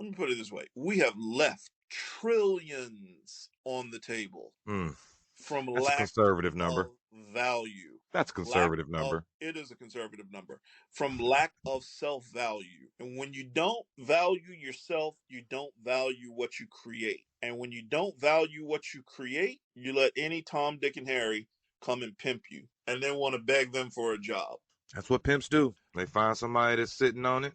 Let me put it this way. We have left trillions on the table Mm, from that's a lack conservative of number. value. That's a Lack conservative of, number. it is a conservative number, from lack of self value. And when you don't value yourself, you don't value what you create. And when you don't value what you create, you let any Tom, Dick, and Harry come and pimp you and then want to beg them for a job. That's what pimps do. They find somebody that's sitting on it.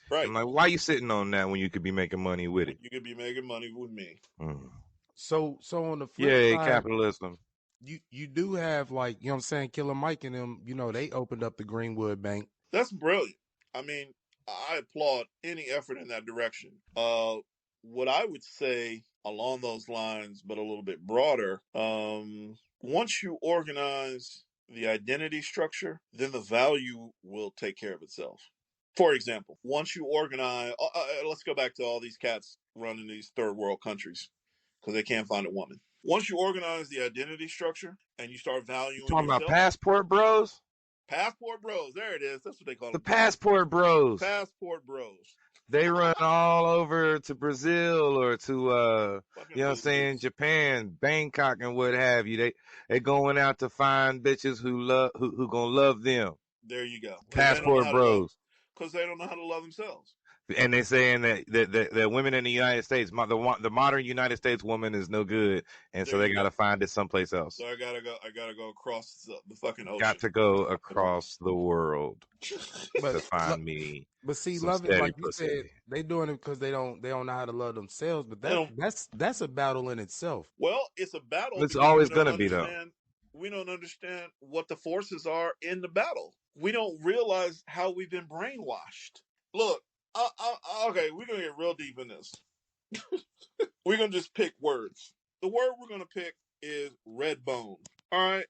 Right. And like, why you sitting on that when you could be making money with When it? you could be making money with me. Mm. So on the flip Yay, side, capitalism. you do have, like, you know what I'm saying, Killer Mike and them, they opened up the Greenwood Bank. That's brilliant. I mean, I applaud any effort in that direction. What I would say along those lines, but a little bit broader, once you organize the identity structure, then the value will take care of itself. For example, once you organize, let's go back to all these cats running these third world countries because they can't find a woman. Once you organize the identity structure and you start You valuing talking about yourself, passport bros? passport bros, there it is. That's what they call The them. passport bros. Passport bros. They run all over to Brazil or to Fucking you know what I'm saying, losers. Japan, Bangkok and what have you. They going out to find bitches who gonna love them. There you go. Because they don't know Passport how to love. bros. Because they don't know how to love themselves. And they saying that women in the United States, the modern United States woman is no good, and so There they you got to go. find it someplace So else. I gotta go. I gotta go across the fucking Got ocean. to go Find a woman. across the world But to find me but see, some love it, steady like you said, pussy. they doing it because they don't know how to love themselves. But They don't. that's a battle in itself. Well, it's a battle It's because we always don't gonna be though. understand. We don't understand what the forces are in the battle. We don't realize how we've been brainwashed. Look, okay, we're gonna get real deep in this. We're gonna just pick words. The word we're gonna pick is red bone. All right.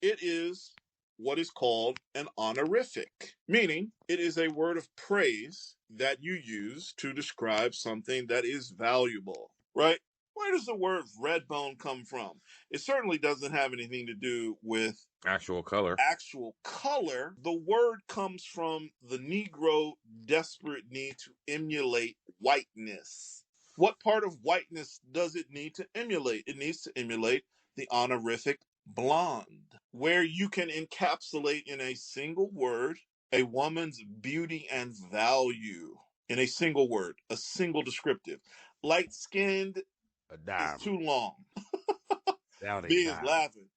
It is what is called an honorific, meaning it is a word of praise that you use to describe something that is valuable, right? Where does the word red bone come from? It certainly doesn't have anything to do with Actual color. actual color. The word comes from the Negro desperate need to emulate whiteness. What part of whiteness does it need to emulate? It needs to emulate the honorific blonde, where you can encapsulate in a single word a woman's beauty and value. In a single word, a single descriptive. Light skinned A is dime too long. down a B is dime. laughing.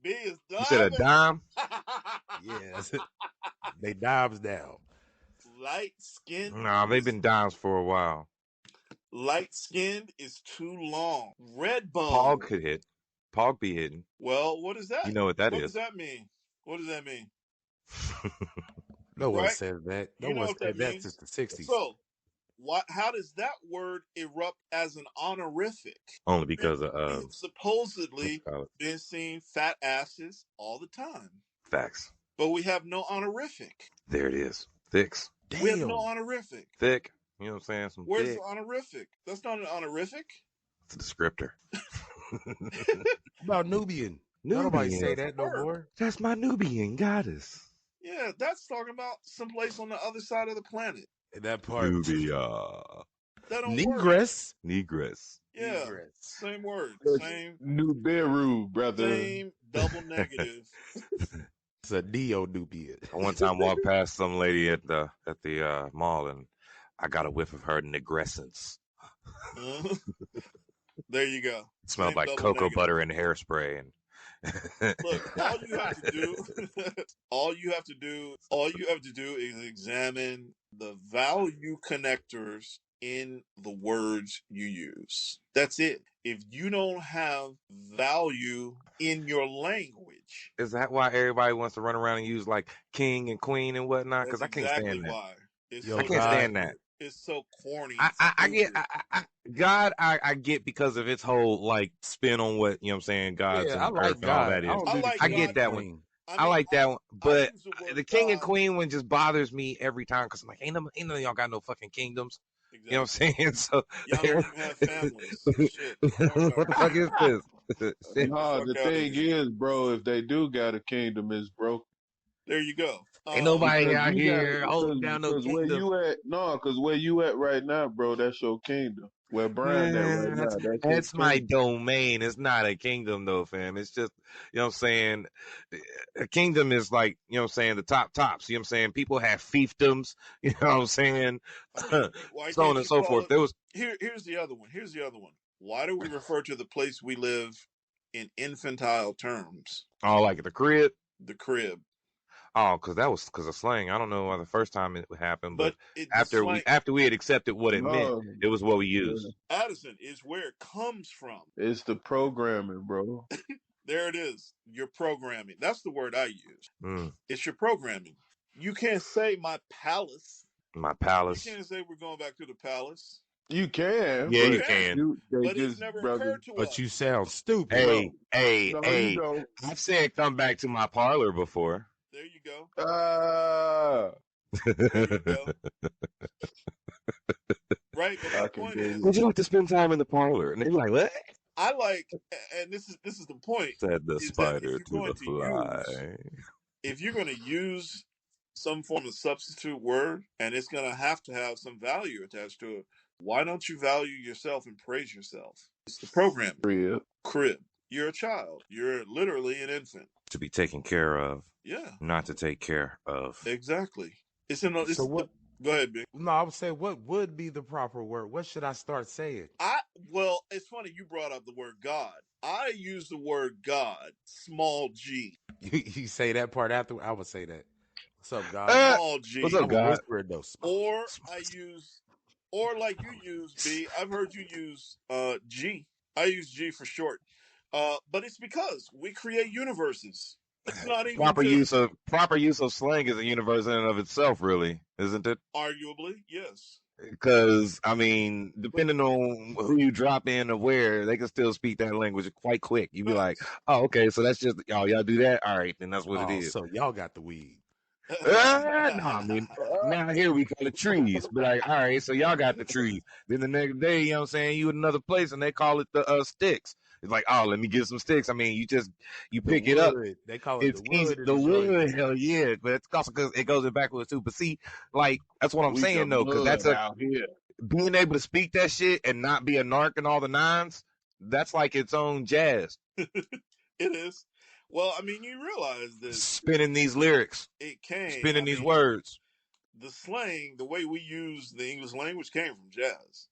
B is You said a diving. dime? Yes, they dimes down. Light skinned Nah, they've is been dimes for a while. light skinned is too long. Red Pog bone. could hit. Pog be hitting. Well, what is You that? know what that What does is. that mean? What does that mean? No one Right? says that. No You know one what that said that since means. the '60s. So, what? How does that word erupt as an honorific? Only And because of we have what you supposedly call it. been seeing fat asses all the time, Facts. but we have no honorific. There it is. Thicks. We have no Damn. honorific. Thick. You know what I'm saying? Some Where's the thick. honorific? That's not an honorific. It's a descriptor. About Nubian. Don't nobody say Nubian. That's a that no word. more. That's my Nubian goddess. Yeah, that's talking about someplace on the other side of the planet. In that part. Nubia. That don't work. Negress. Negress. Yeah, Negress. same word, New Beru, brother. same double negative. It's a neo Nubian. I one time walked past some lady at the mall, and I got a whiff of her negrescence. Uh-huh. There you go. It smelled like Double cocoa negative. butter and hairspray. And Look, all you have to do, all you have to do is examine the value connectors in the words you use. That's it. If you don't have value in your language, is that why everybody wants to run around and use like king and queen and whatnot? that's Because I can't exactly stand that. why. It's Yo, I so can't God. stand that. stupid. It's so corny I, and I, I get stupid. God I get because of its whole like spin on what you know what I'm saying gods Yeah, I and earth like and all God. that I is. don't I do the like I king God get and that one. too. queen. I I mean, like that one, I but use the word the king and God. queen one just bothers me every time because I'm like, ain't none of y'all got no fucking kingdoms. You know what Exactly. I'm saying? So Y'all don't even have families. Shit. Don't worry what about the it. fuck is this? Shit. Get the Nah, fuck the out of thing here. is, bro, if they do got a kingdom, it's broken. There you go. Ain't nobody Because out you got here holding down no because where kingdom. you at, no, because where you at right now, bro, that's your kingdom. Where Brian at right That's now, that's your that's my kingdom. domain. It's not a kingdom though, fam. It's just you know what I'm saying. A kingdom is like you know what I'm saying the top tops. You know what I'm saying. People have fiefdoms. You know what I'm saying. I mean, why So on can't and you so call forth. it? There was Here's the other one. Here's the other one. Why do we refer to the place we live in infantile terms? oh like the crib. The crib. Oh, because that was because of slang. I don't know why the first time it happened, but But the slang, after we had accepted what it meant, No, it was what we yeah, used. Addison, is where it comes from. it's the programming, bro. There it is. Your programming. That's the word I use. Mm, It's your programming. You can't say my palace. my You palace. can't say we're going back to the palace. You can, Yeah, You you but can, can. they but it's just, never brother. occurred to But you us. sound stupid. Hey, No, hey, no, you hey. don't. I've said come back to my parlor before. There you go. Ah, There you go. Right, but I my can point dig is, Would it. you like to spend time in the parlor? And they're like, what? I like, and this is the point, Said the is that spider to the fly. if you're going to use some form of substitute word, and it's going to have some value attached to it, why don't you value yourself and praise yourself? It's the programming. Crib. Crib. You're a child. You're literally an infant. To be taken care of, Yeah, not to take care of. exactly. It's in. So It's the. what? Go ahead, Big. No, I would say what would be the proper word? What should I start saying? I well, it's funny you brought up the word God. I use the word God, small G, You say that part after. I would say that. What's up, God? Uh, small what's G, up, I would God? whisper it though. Small G. or Small I G. use, or like you use B. I've heard you use G. I use G for short, but it's because we create universes. It's not even just Proper use of slang is a universe in and of itself, really, isn't it? arguably yes. Because I mean, depending on who you drop in or where, they can still speak that language quite quick. You'd be like, Facts. "Oh, okay, so that's just y'all do that. All right, then that's what it Oh, is." so y'all got the weed. No, I mean, now here we call it trees. Be like, all right, so y'all got the trees. Then the next day, you know what I'm saying, you in another place and they call it the sticks. It's like, oh, let me get some sticks. I mean, you The pick it up. wood. They call it the It's easy. wood in The the joint. wood, hell yeah. But it's also because it goes backwards too. But see, like, that's what I'm We the saying though, because that's mud out here. being able to speak that shit and not be a narc and all the nines, that's like its own jazz. It is. Well, I mean, you realize that Spinning these lyrics, it came. spinning I these mean, words. the slang, the way we use the English language, came from jazz.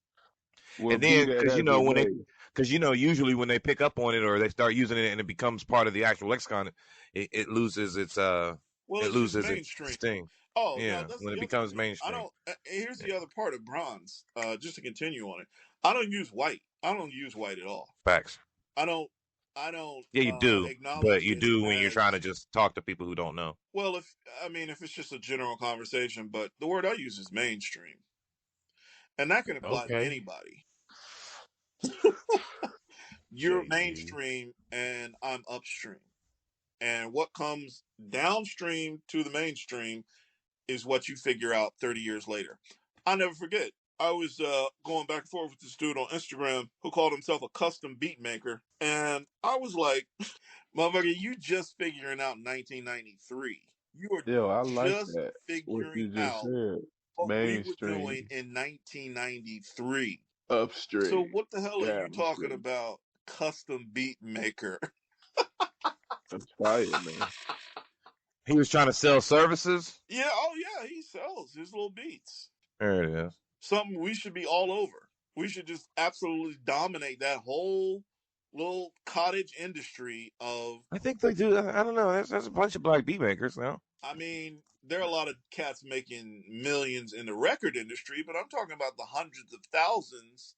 Well, And be then, that because as it may. usually when they pick up on it or they start using it and it becomes part of the actual lexicon, it loses Well, it it's just loses its mainstream. sting. Oh no, Yeah, that's when the it other becomes thing. I mainstream. don't. Here's the other part of bronze. Just to continue on it, I don't use white. I don't use white at all. Facts. I don't. I don't Yeah, you do, but acknowledge you it do when you're trying to as just talk to people who don't know. well. If I mean, if it's just a general conversation, but the word I use is mainstream, and that can apply to Okay. anybody. You're JD. mainstream, and I'm upstream, and what comes downstream to the mainstream is what you figure out 30 years later. I'll never forget. I was going back and forth with this dude on Instagram who called himself a custom beat maker. And I was like, motherfucker, you just figuring out 1993. You are Yo, I like just that. What figuring you just out said. what we were doing Mainstream, in 1993. So upstream, what the hell are you talking downstream. about, custom beat maker? That's fire, man. He was trying to sell services. Yeah, oh yeah, he sells his little beats. There it is. Something we should be all over. We should just absolutely dominate that whole little cottage industry of. I think they do. I don't know. There's a bunch of black beat makers now. I mean, there are a lot of cats making millions in the record industry, but I'm talking about the hundreds of thousands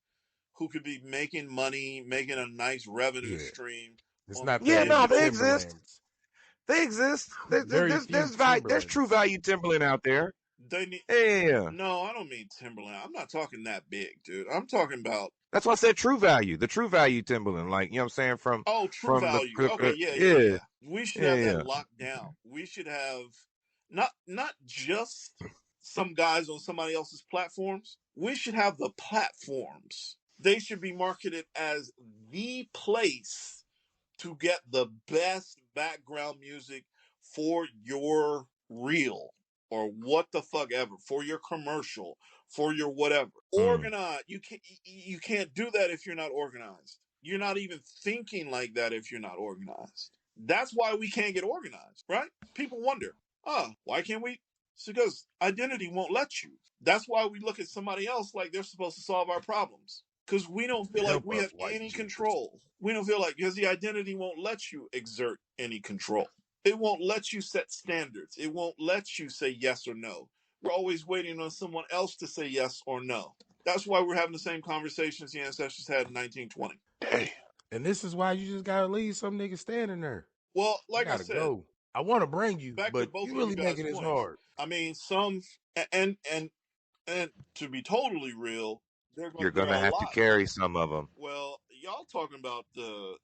who could be making money, making a nice revenue Yeah, stream it's on the not Yeah, that shit many no, that they they. exist. Timberlands. They exist. Very few There's true Timberlands. value Timberland out there. They need. Yeah. No, I don't mean Timberland. I'm not talking that big, dude. I'm talking about. That's why I said true value. The true value Timberland. Like, you know what I'm saying? Oh, true From the value. Okay, yeah, yeah, yeah, yeah. We should have that yeah. locked down. We should have not just some guys on somebody else's platforms. We should have the platforms. They should be marketed as the place to get the best background music for your reel or what the fuck ever, for your commercial, for your whatever. Mm. Organize. You can't do that if you're not organized. You're not even thinking like that if you're not organized. That's why we can't get organized, right? People wonder, why can't we? It's because identity won't let you. That's why we look at somebody else like they're supposed to solve our problems. Because we don't feel like Help we us, have white any Jesus. control. We don't feel like, because the identity won't let you exert any control. It won't let you set standards. It won't let you say yes or no. We're always waiting on someone else to say yes or no. That's why we're having the same conversations the ancestors had in 1920. And this is why you just gotta leave some niggas standing there. Well, I like I gotta said, go. I want to bring you, back to but both you of you really guys' making this points. hard. I mean, some and to be totally real, You're there gonna are a have to lot. carry some of them. Well, y'all talking about the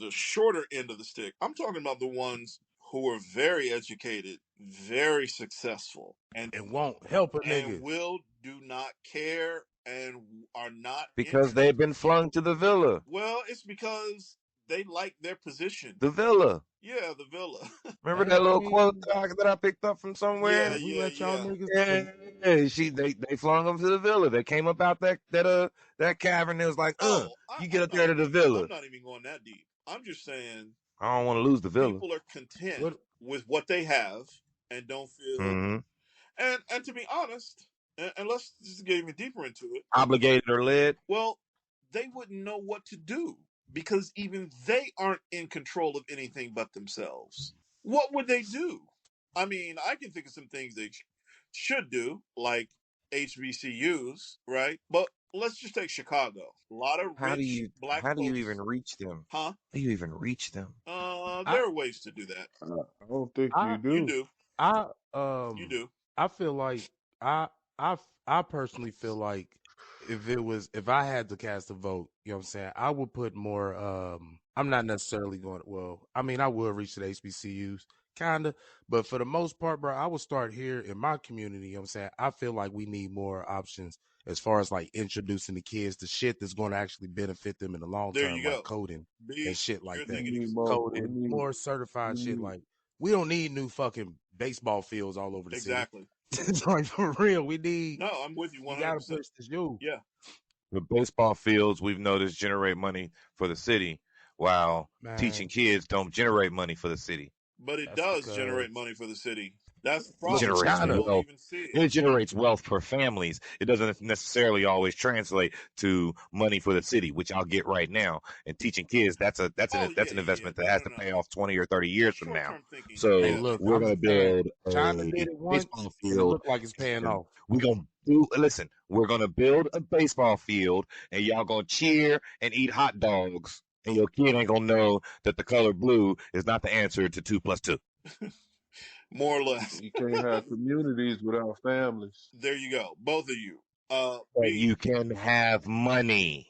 shorter end of the stick. I'm talking about the ones who are very educated, very successful, And won't help a and nigga. will do not care and are not Because interested. they've been flung to the villa. Well, it's because they like their position. The villa. Yeah, the villa. Remember Hey, that I little quote mean, that I picked up from Yeah, somewhere? if we yeah, let y'all yeah. niggas, Yeah, they flung them to the villa. They came up out that cavern. It was like, Oh, you I'm get up not there to even the villa. I'm not even going that deep. I'm just saying I don't want to lose the villa. people are content what with what they have and don't feel. Mm-hmm. And to be honest, and let's just get even deeper into it. Obligated or led. Well, they wouldn't know what to do because even they aren't in control of anything but themselves. What would they do? I mean, I can think of some things they should do, like HBCUs, right? But let's just take Chicago. A lot of rich black How do you even folks, reach them? huh? How do you even reach them? I There are ways to do that. I don't think I you You do. do, I you do. I feel like I I I personally feel like if I had to cast a vote, you know what I'm saying, I would put more I'm not necessarily going, well, I mean I would reach the HBCUs kinda, but for the most part, bro, I would start here in my community, you know what I'm saying? I feel like we need more options as far as like introducing the kids to shit that's going to actually benefit them in the long There term, you like go. coding and B, shit like you're that. We thinking. need more. Coding, more certified We shit need. like we don't need new fucking baseball fields all over the city. Exactly. Like for real, we need. No, I'm with you You 100. got to percent push this you. Yeah, The baseball fields we've noticed generate money for the city, while teaching Man, kids don't generate money for the city. but it that's does because generate money for the city. That's the It look at problem. generates People China. don't wealth. even see it. It generates wealth for families. It doesn't necessarily always translate to money for the city, which I'll get right now. And teaching kids, Oh yeah, that's an yeah, yeah. investment that No, has no, to no. pay off 20 or 30 years from Short now. term thinking. Hey, Yeah, So look, we're I'm gonna just saying, build China a did it once baseball and it field, looked like it's paying and off. we're gonna build a baseball field, and y'all gonna cheer and eat hot dogs, and your kid ain't gonna know that the color blue is not the answer to 2 + 2. more or less. You can't have communities without families. There you go. Both of you. But B, you can have money.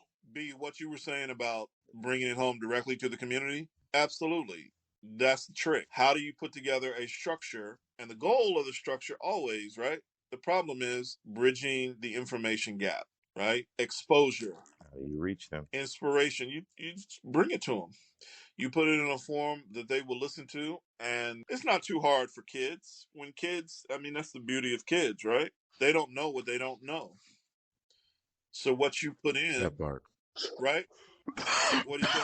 what you were saying about bringing it home directly to the community? Absolutely. That's the trick. How do you put together a structure? And the goal of the structure always, right? The problem is bridging the information gap, right? Exposure, How do you reach them? inspiration. You just bring it to them. You put it in a form that they will listen to, and it's not too hard for kids. When kids, I mean, that's the beauty of kids, right? They don't know what they don't know. So what you put in, That part. right? What do you say?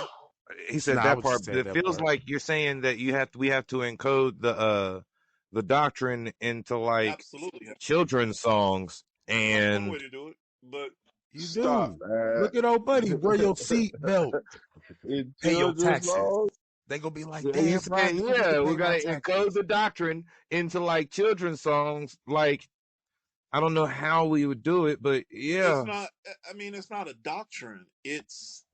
He said Nah, I that was just part. saying It that feels part. like you're saying that we have to encode the the doctrine into like Absolutely. children's songs, That's one way and to do it. But You Stop, do. man. Look at old buddy. Wear your seat belt. In Pay your children's taxes. laws, They gonna be like, and you damn, bro, I say, didn't get to yeah, we pay my gotta taxes. encode the doctrine into like children's songs. Like, I don't know how we would do it, but it's yeah. not, I mean, it's not a doctrine. It's,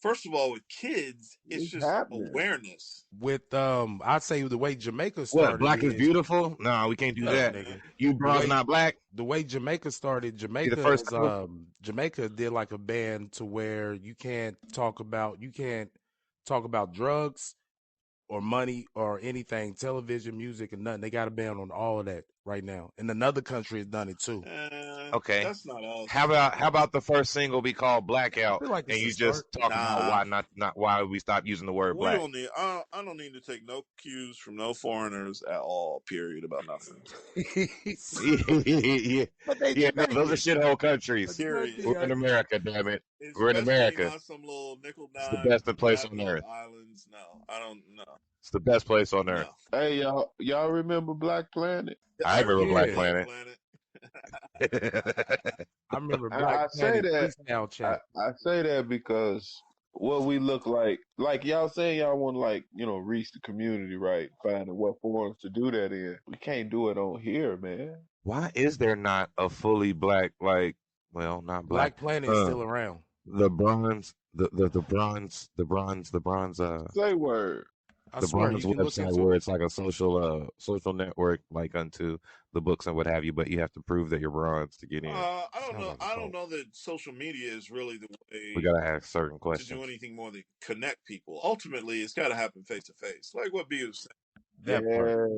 first of all, with kids, it's it's just happening. awareness. With I'd say the way Jamaica What, started black is is beautiful? No, we can't do no, No, that. man. nigga. You The bronze way not black. the way Jamaica started, Be the first time. Jamaica did like a ban to where you can't talk about drugs or money or anything, television, music, and nothing. They got a ban on all of that right now. And another country has done it too. Okay. That's not How us. about the first single be called I Blackout, feel like and it's a you start. just talk about Nah, why we stopped using the word we black? don't need. I don't need to take no cues from no foreigners at all. Period about nothing. Yeah, But they yeah, no, those are Jamaican. shithole But countries. you know, Period. We're in America, damn it. We're in Especially America. not some little nickel It's the dime best place rap on dog earth. islands. No, I don't. No, It's the best place on no. earth. Hey, y'all remember Black Planet? I I remember remember Black yeah, Black Planet. Planet. I remember I, Black I say Planet that. freestyle I, chat. I say that because what we look like y'all say y'all want to like, reach the community, right? Finding what forums to do that in. We can't do it on here, man. Why is there not a fully black, like, well, not black, Black Planet is uh, still around. the bronze, Say word. I the swear, bronze you can look website into where it. it's like a social network like unto the books and what have you, but you have to prove that you're bronze to get in. I don't Sounds know. like a I don't cult. know that social media is really the We way gotta ask certain to do questions. anything more than connect people. Ultimately, it's got to happen face to face, like what B was saying. That part.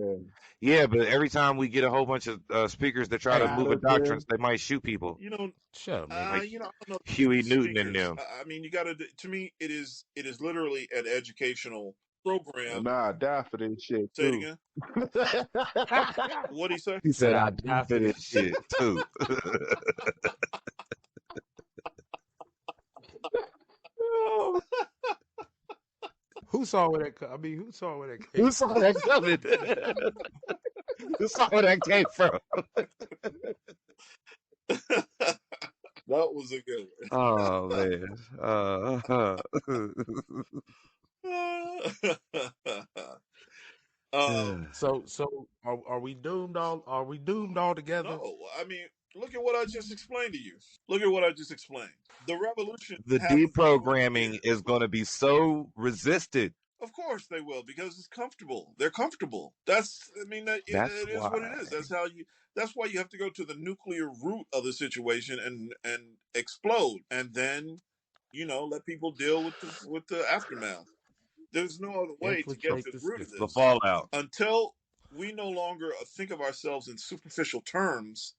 Yeah. Yeah, but every time we get a whole bunch of speakers that try to Hey, move in Madison. doctrines, they might shoot people, You know, shut up, nigga. like I don't know Huey the Newton and speakers. them. I mean, you got to. To me, it is literally an educational program. Nah, I die for this shit Say it too. again. What do you say? He Said said, I "I do die for for this this shit. shit too." Who saw where that? I mean, who saw where that came Who saw from? that coming? Who saw where that came from? That was a good Oh man. one. um, So are we doomed all? Are we doomed all together? no, I mean, look at what I just explained to you. Look at what I just explained. The revolution The happens when you want to deprogramming hear. is going to be so resisted. Of course they will because it's comfortable. They're comfortable. That's I mean That's it is what it why. is. That's how you. That's why you have to go to the nuclear root of the situation and explode, and then let people deal with the aftermath. There's no other way to get Infiltrate to the the root of The system. this fallout. until we no longer think of ourselves in superficial terms.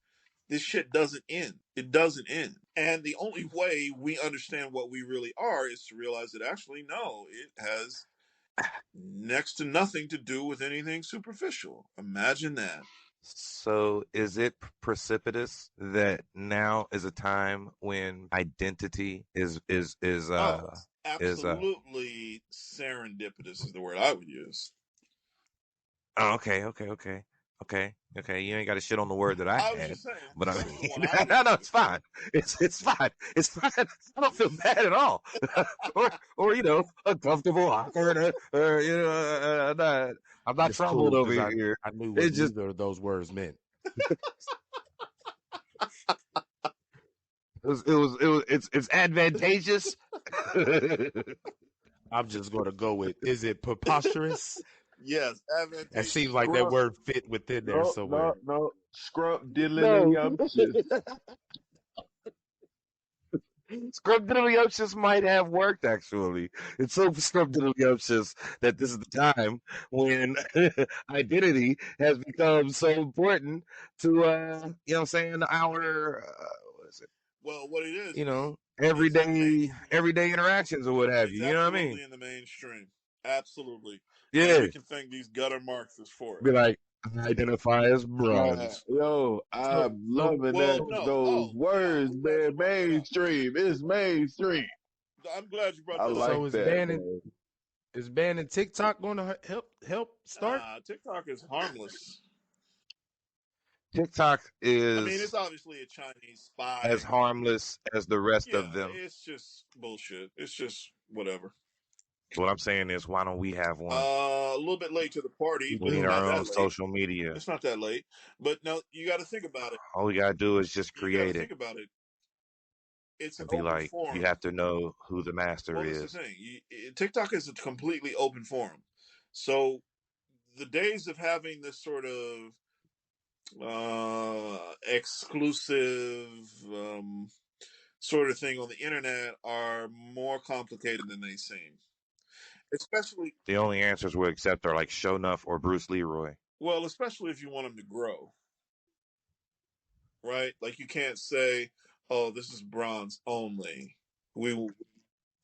This shit doesn't end. It doesn't end. And the only way we understand what we really are is to realize that actually, no, it has next to nothing to do with anything superficial. Imagine that. So is it precipitous that now is a time when identity Oh, is absolutely serendipitous is the word I would use. oh, okay. You ain't got to shit on the word that I I was had, just saying but I that's the mean, one I would no, it's use. fine. It's fine. It's fine. I don't feel bad at all, or uncomfortable, awkward, I'm not It's troubled cool over because here. I knew what It's just neither of those words meant. it's advantageous. I'm just gonna go with is it preposterous? Yes, That seems advantageous. like that Scrump. word fit within there No, no, somewhere. no. Scrump diddly No. yumptious. Scrubdiddlyumptious might have worked actually. It's so scrubdiddlyumptious that this is the time when identity has become so important to what I'm saying, our what is it? Well, what it is, it's in the main. Everyday interactions or what have It's you. You know what I mean? absolutely in the mainstream. Absolutely. And Yeah. we can thank these gutter Marxists for it. Be like, I identify as bronze. Yo, So I'm so loving Well, that so no. those Oh, yeah. words, I'm glad you man. brought that up. Mainstream. It's mainstream. I'm glad you brought I that up. like so is that, banning man. is banning TikTok going to help start? TikTok is harmless. TikTok I mean, it's is obviously a Chinese spy. as harmless as the rest Yeah, of them. it's just bullshit. It's just whatever. What I'm saying is, why don't we have one? A little bit late to the party, We but need it's our not own that late. social media. It's not that late. But no, you got to think about it. All we gotta do is just You got to create it think about it. It's an and be open like, you forum. have to know who the master Well, that's the is. thing. TikTok is a completely open forum. So the days of having this sort of exclusive sort of thing on the internet are more complicated than they seem. Especially, The only answers we accept are like Shonuff or Bruce Leroy. well, especially if you want them to grow, right? Like you can't say, "Oh, this is bronze only." We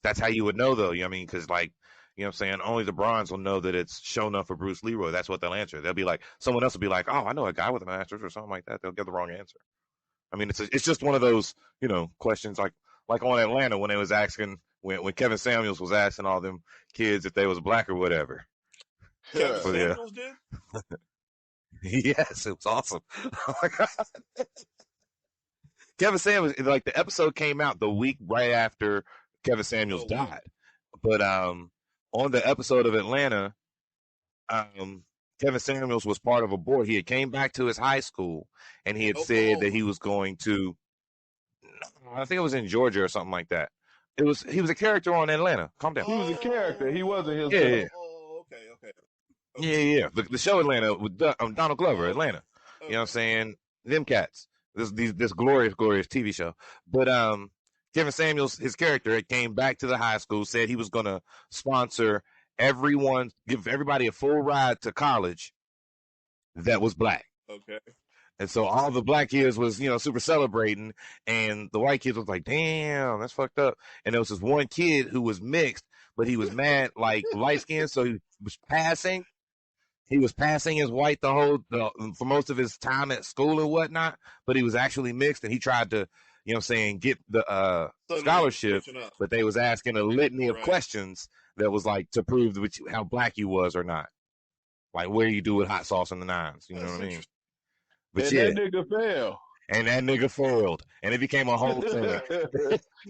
That's how you would know, though. You know what I mean? Because, like, you know what I'm saying? Only the bronze will know that it's Shonuff or Bruce Leroy. That's what they'll answer. They'll be like, someone else will be like, oh, I know a guy with a master's or something like that. They'll get the wrong answer. I mean, it's just one of those, questions like on Atlanta when they was asking, when Kevin Samuels was asking all them kids if they was black or whatever. Kevin For the Samuels did. Yes, it was awesome. Oh my God. Kevin Samuels, like the episode came out the week right after Kevin Samuels Oh wow. died. But on the episode of Atlanta, um, Kevin Samuels was part of a board. He had came back to his high school and he In had said that Oklahoma. he was going to, I think it was in Georgia or something like that. He was a character on Atlanta. Calm down. He was a character. He wasn't Yeah, himself. Okay, okay, yeah, okay, yeah. The show Atlanta with Donald Glover, okay, Atlanta. You know what I'm okay. saying? Them cats. This glorious, glorious TV show. But Kevin Samuels, his character, came back to the high school, said he was gonna sponsor everyone, give everybody a full ride to college that was black. Okay. And so all the black kids was, super celebrating, and the white kids was like, "Damn, that's fucked up." And there was this one kid who was mixed, but he was mad, like light skinned, so he was passing. He was passing as white for most of his time at school and whatnot, but he was actually mixed, and he tried to, get the Suddenly he was scholarship, switching up. but they was asking a litany of Right. questions that was like to prove how black you was or not, like where you do with hot sauce in the nines. You know That's what I mean? interesting. But And yeah, that nigga fell. and that nigga foiled, and it became a whole thing.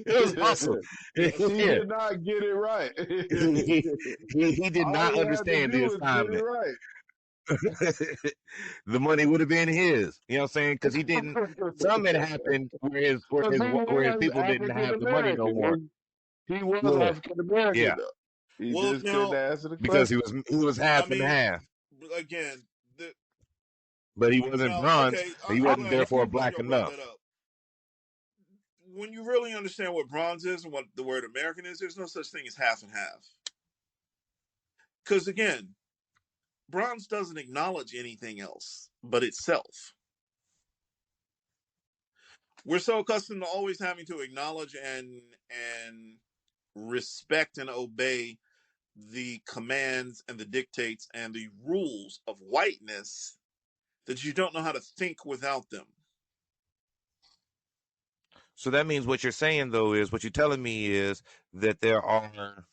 It was awesome. That's He Yeah, did not get it right. he did All not he had to understand the do is get it assignment. right. The money would have been his. You know what I'm saying? Because he didn't. Some had happened Because he where his was people didn't African have the money no American. more. He was Yeah, African American yeah, though. He well just couldn't now. answer the because question. he was I half and mean, half, again, but he wasn't now bronze. okay. He I'm wasn't glad. therefore I'm glad black y'all brought enough. that up. When you really understand what bronze is and what the word American is, there's no such thing as half and half. Because again, bronze doesn't acknowledge anything else but itself. We're so accustomed to always having to acknowledge and respect and obey the commands and the dictates and the rules of whiteness that you don't know how to think without them. So that means what you're saying, though, is what you're telling me is that there are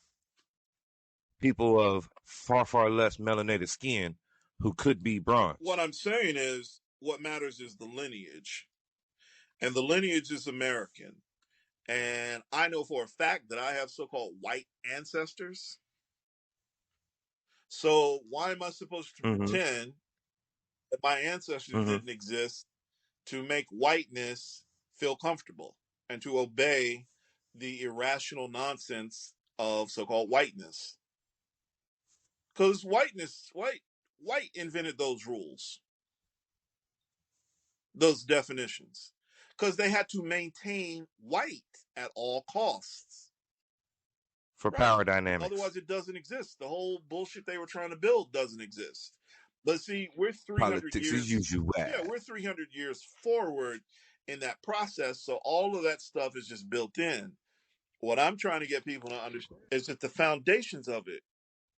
people of far, far less melanated skin who could be bronze. What I'm saying is what matters is the lineage. And the lineage is American. And I know for a fact that I have so called white ancestors. So why am I supposed to Mm-hmm. pretend that my ancestors Mm-hmm. didn't exist to make whiteness feel comfortable and to obey the irrational nonsense of so-called whiteness? Because white invented those rules, those definitions, because they had to maintain white at all costs. For Right. power dynamics. Otherwise, it doesn't exist. The whole bullshit they were trying to build doesn't exist. But see, we're 300 Politics is years. usual. Yeah, we're 300 years forward in that process. So all of that stuff is just built in. What I'm trying to get people to understand is that the foundations of it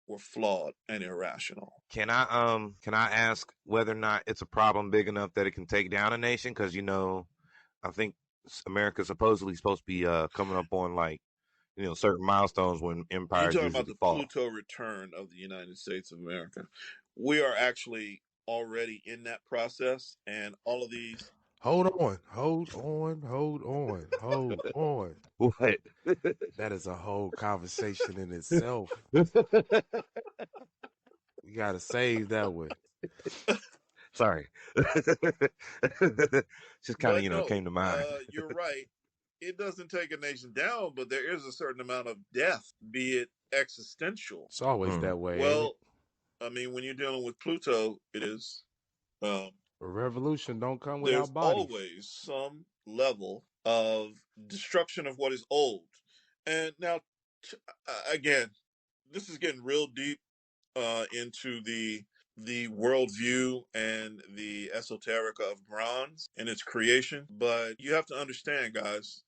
were flawed and irrational. Can I ask whether or not it's a problem big enough that it can take down a nation? Because I think America's supposedly supposed to be coming up on like certain milestones when You're empires talking about usually the fall. Pluto return of the United States of America. We are actually already in that process, and all of these. Hold on, hold on, hold on, hold on. What? That is a whole conversation in itself. We gotta save that one. Sorry. Just kind of, But came no, to mind. you're right. It doesn't take a nation down, but there is a certain amount of death, be it existential. It's always Mm. that way, ain't it? Well, I mean, when you're dealing with Pluto, it is. Um, A revolution don't come there's without bodies. always some level of destruction of what is old. And now, again, this is getting real deep into the worldview and the esoteric of bronze and its creation. But you have to understand, guys,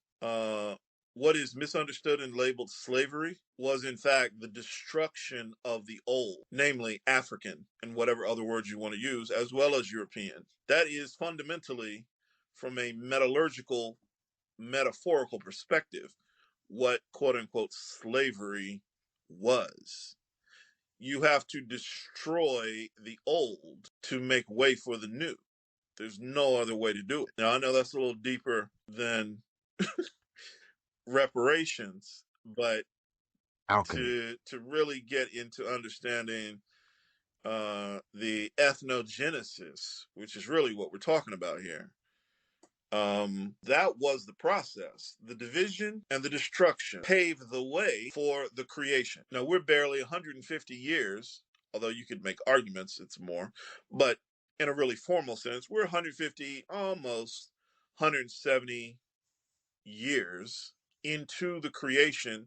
what is misunderstood and labeled slavery was in fact the destruction of the old, namely African and whatever other words you want to use, as well as European. That is fundamentally, from a metallurgical, metaphorical perspective, what quote unquote slavery was. You have to destroy the old to make way for the new. There's no other way to do it. Now, I know that's a little deeper than reparations, but Alchemy. to really get into understanding the ethnogenesis, which is really what we're talking about here, that was the process. The division and the destruction paved the way for the creation. Now, we're barely 150 years, although you could make arguments it's more, but in a really formal sense, we're 150, almost 170 years into the creation,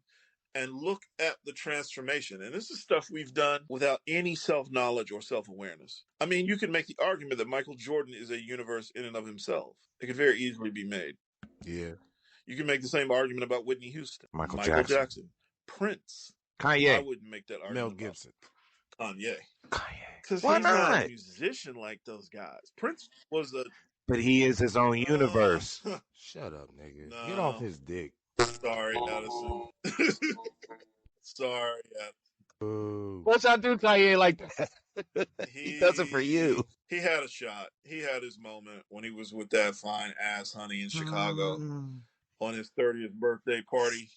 and look at the transformation. And this is stuff we've done without any self knowledge or self awareness. I mean, you can make the argument that Michael Jordan is a universe in and of himself. It could very easily be made. Yeah. You can make the same argument about Whitney Houston, Michael Michael Jackson. Jackson, Prince. I Kanye. wouldn't make that Mel argument about Gibson. Kanye Kanye. because Why he's not a not? musician like those guys. Prince was a. But he is his own universe. Shut up, nigga. Get off No, his dick. sorry, Addison. Sorry, Addison. Boo. What y'all do Kanye like that? He does it for He you. he had a shot. He had his moment when he was with that fine ass honey in Chicago on his 30th birthday party.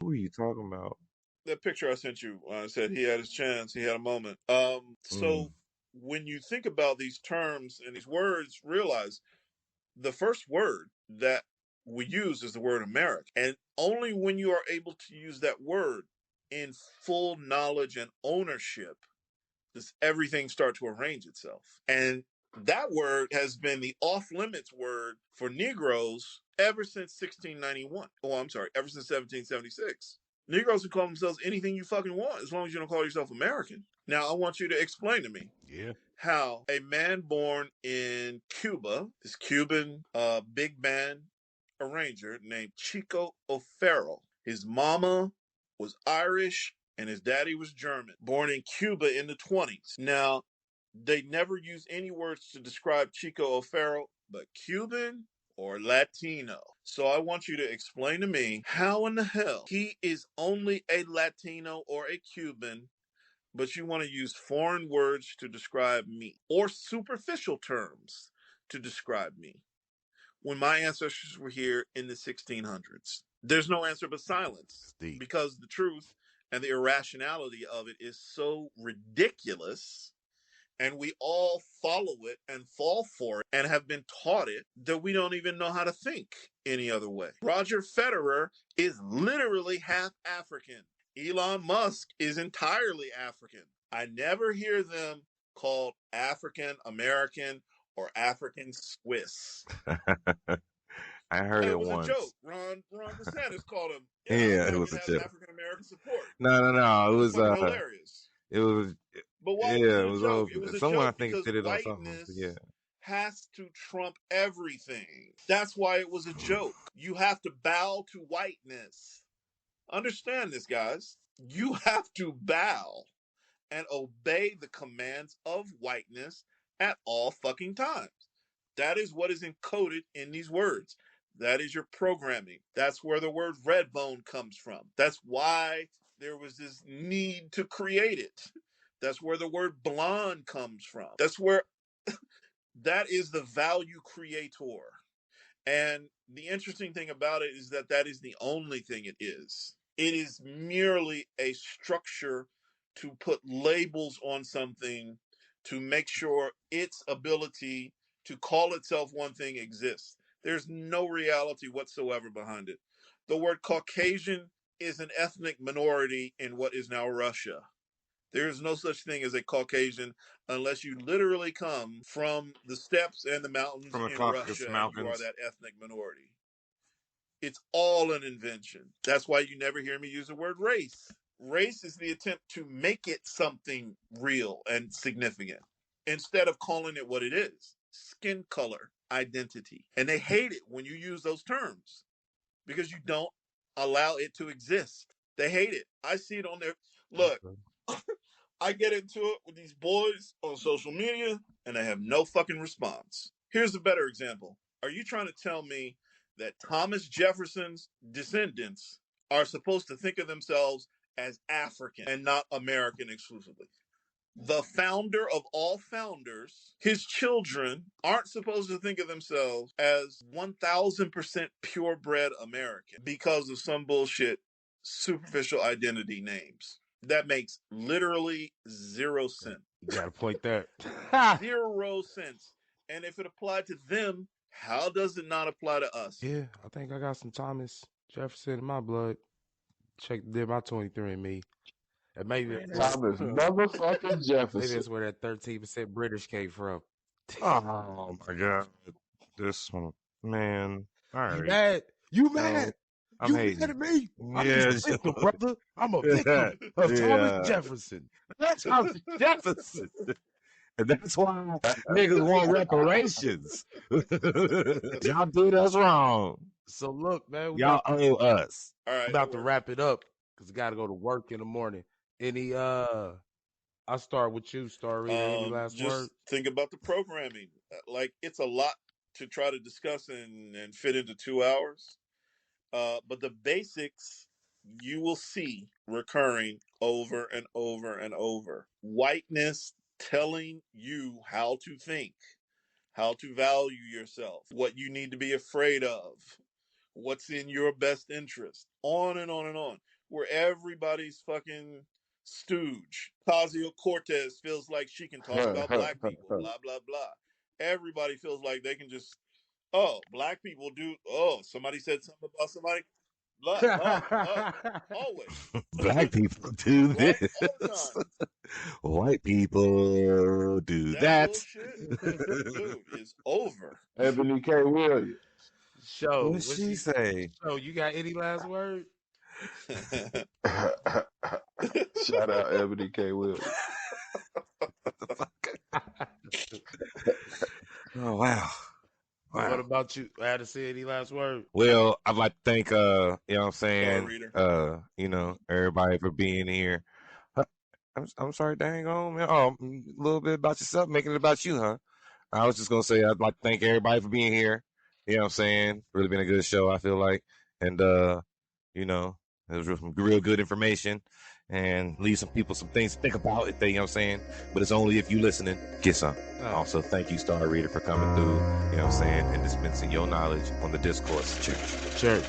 Who are you talking about? That picture I sent you, I said he had his chance, he had a moment. Mm. So when you think about these terms and these words, realize the first word that we use is the word America. And only when you are able to use that word in full knowledge and ownership does everything start to arrange itself. And that word has been the off limits word for Negroes ever since 1691. Oh, I'm sorry, ever since 1776. Negroes can call themselves anything you fucking want as long as you don't call yourself American. Now, I want you to explain to me Yeah. how a man born in Cuba, this Cuban big band arranger named Chico O'Farrell, his mama was Irish and his daddy was German, born in Cuba in the 20s. Now, they never use any words to describe Chico O'Farrell but Cuban or Latino. So I want you to explain to me how in the hell he is only a Latino or a Cuban, but you want to use foreign words to describe me or superficial terms to describe me when my ancestors were here in the 1600s. There's no answer but silence It's deep. because the truth and the irrationality of it is so ridiculous, and we all follow it and fall for it and have been taught it that we don't even know how to think any other way. Roger Federer is literally half African. Elon Musk is entirely African. I never hear them called African American or African Swiss. I heard It it was a joke. once. Ron DeSantis called him. Yeah, Yeah, it was American a has joke. African American support. No. It was fucking hilarious. It was But why was yeah, it it a was joke? over. It was a Someone I joke think because did it on something. But yeah. whiteness has to trump everything. That's why it was a joke. You have to bow to whiteness. Understand this, guys. You have to bow and obey the commands of whiteness at all fucking times. That is what is encoded in these words. That is your programming. That's where the word red bone comes from. That's why there was this need to create it. That's where the word blonde comes from. That's where That is the value creator. And the interesting thing about it is that that is the only thing it is. It is merely a structure to put labels on something to make sure its ability to call itself one thing exists. There's no reality whatsoever behind it. The word Caucasian is an ethnic minority in what is now Russia. There is no such thing as a Caucasian unless you literally come from the steppes and the mountains From the in Caucasus Russia and you are Mountains. that ethnic minority. It's all an invention. That's why you never hear me use the word race. Race is the attempt to make it something real and significant instead of calling it what it is: skin color, identity. And they hate it when you use those terms because you don't allow it to exist. They hate it. I see it on their look. Okay. I get into it with these boys on social media and I have no fucking response. Here's a better example. Are you trying to tell me that Thomas Jefferson's descendants are supposed to think of themselves as African and not American exclusively? The founder of all founders, his children aren't supposed to think of themselves as 1000% purebred American because of some bullshit superficial identity names. That makes literally zero sense. You got to point there. 0 cents. And if it applied to them, how does it not apply to us? Yeah, I think I got some Thomas Jefferson in my blood. Did my 23andMe. And maybe that's Thomas where, motherfucking maybe Jefferson. that's where that 13% British came from. Oh my god. This one, man. All You right. mad? You No, mad? I'm You mad hating. at me? I'm just Yeah. a victim, brother. I'm a victim of Thomas Yeah. Jefferson. That's Thomas Jefferson. And that's why niggas want reparations. Y'all did us wrong. So look, man, Y'all owe us. All right. about to wrap it up because I got to go to work in the morning. Any I'll start with you, Star Reader. Any last word? Just think about the programming. Like it's a lot to try to discuss and fit into 2 hours. But the basics you will see recurring over and over and over. Whiteness telling you how to think, how to value yourself, what you need to be afraid of, what's in your best interest, on and on and on. Where everybody's fucking stooge. Ocasio Cortez feels like she can talk about black people, blah, blah, blah. Everybody feels like they can just, oh, black people do, oh, somebody said something about somebody, blah, always. Black people do Right? this. All the time. White people do That that. bullshit, dude, is over. Ebony K. Williams. Show, What'd what she say? Show, you got any last word? Shout out Ebony K. Williams. Oh wow. What Wow. about you? Addison, any last word? Well, I'd like to thank you know what I'm Star saying, reader. everybody for being here. Huh, I'm sorry, dang on man. Oh, a little bit about yourself, making it about you, huh? I was just gonna say I'd like to thank everybody for being here. You know what I'm saying? Really been a good show, I feel like. And you know, it was some real good information and leave some people some things to think about if they, you know what I'm saying? But it's only if you listening, get some. Oh, Also, thank you, Star Reader, for coming through, you know what I'm saying, and dispensing your knowledge on the discourse. Church. church.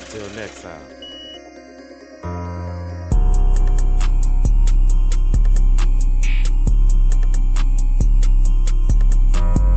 Until next time.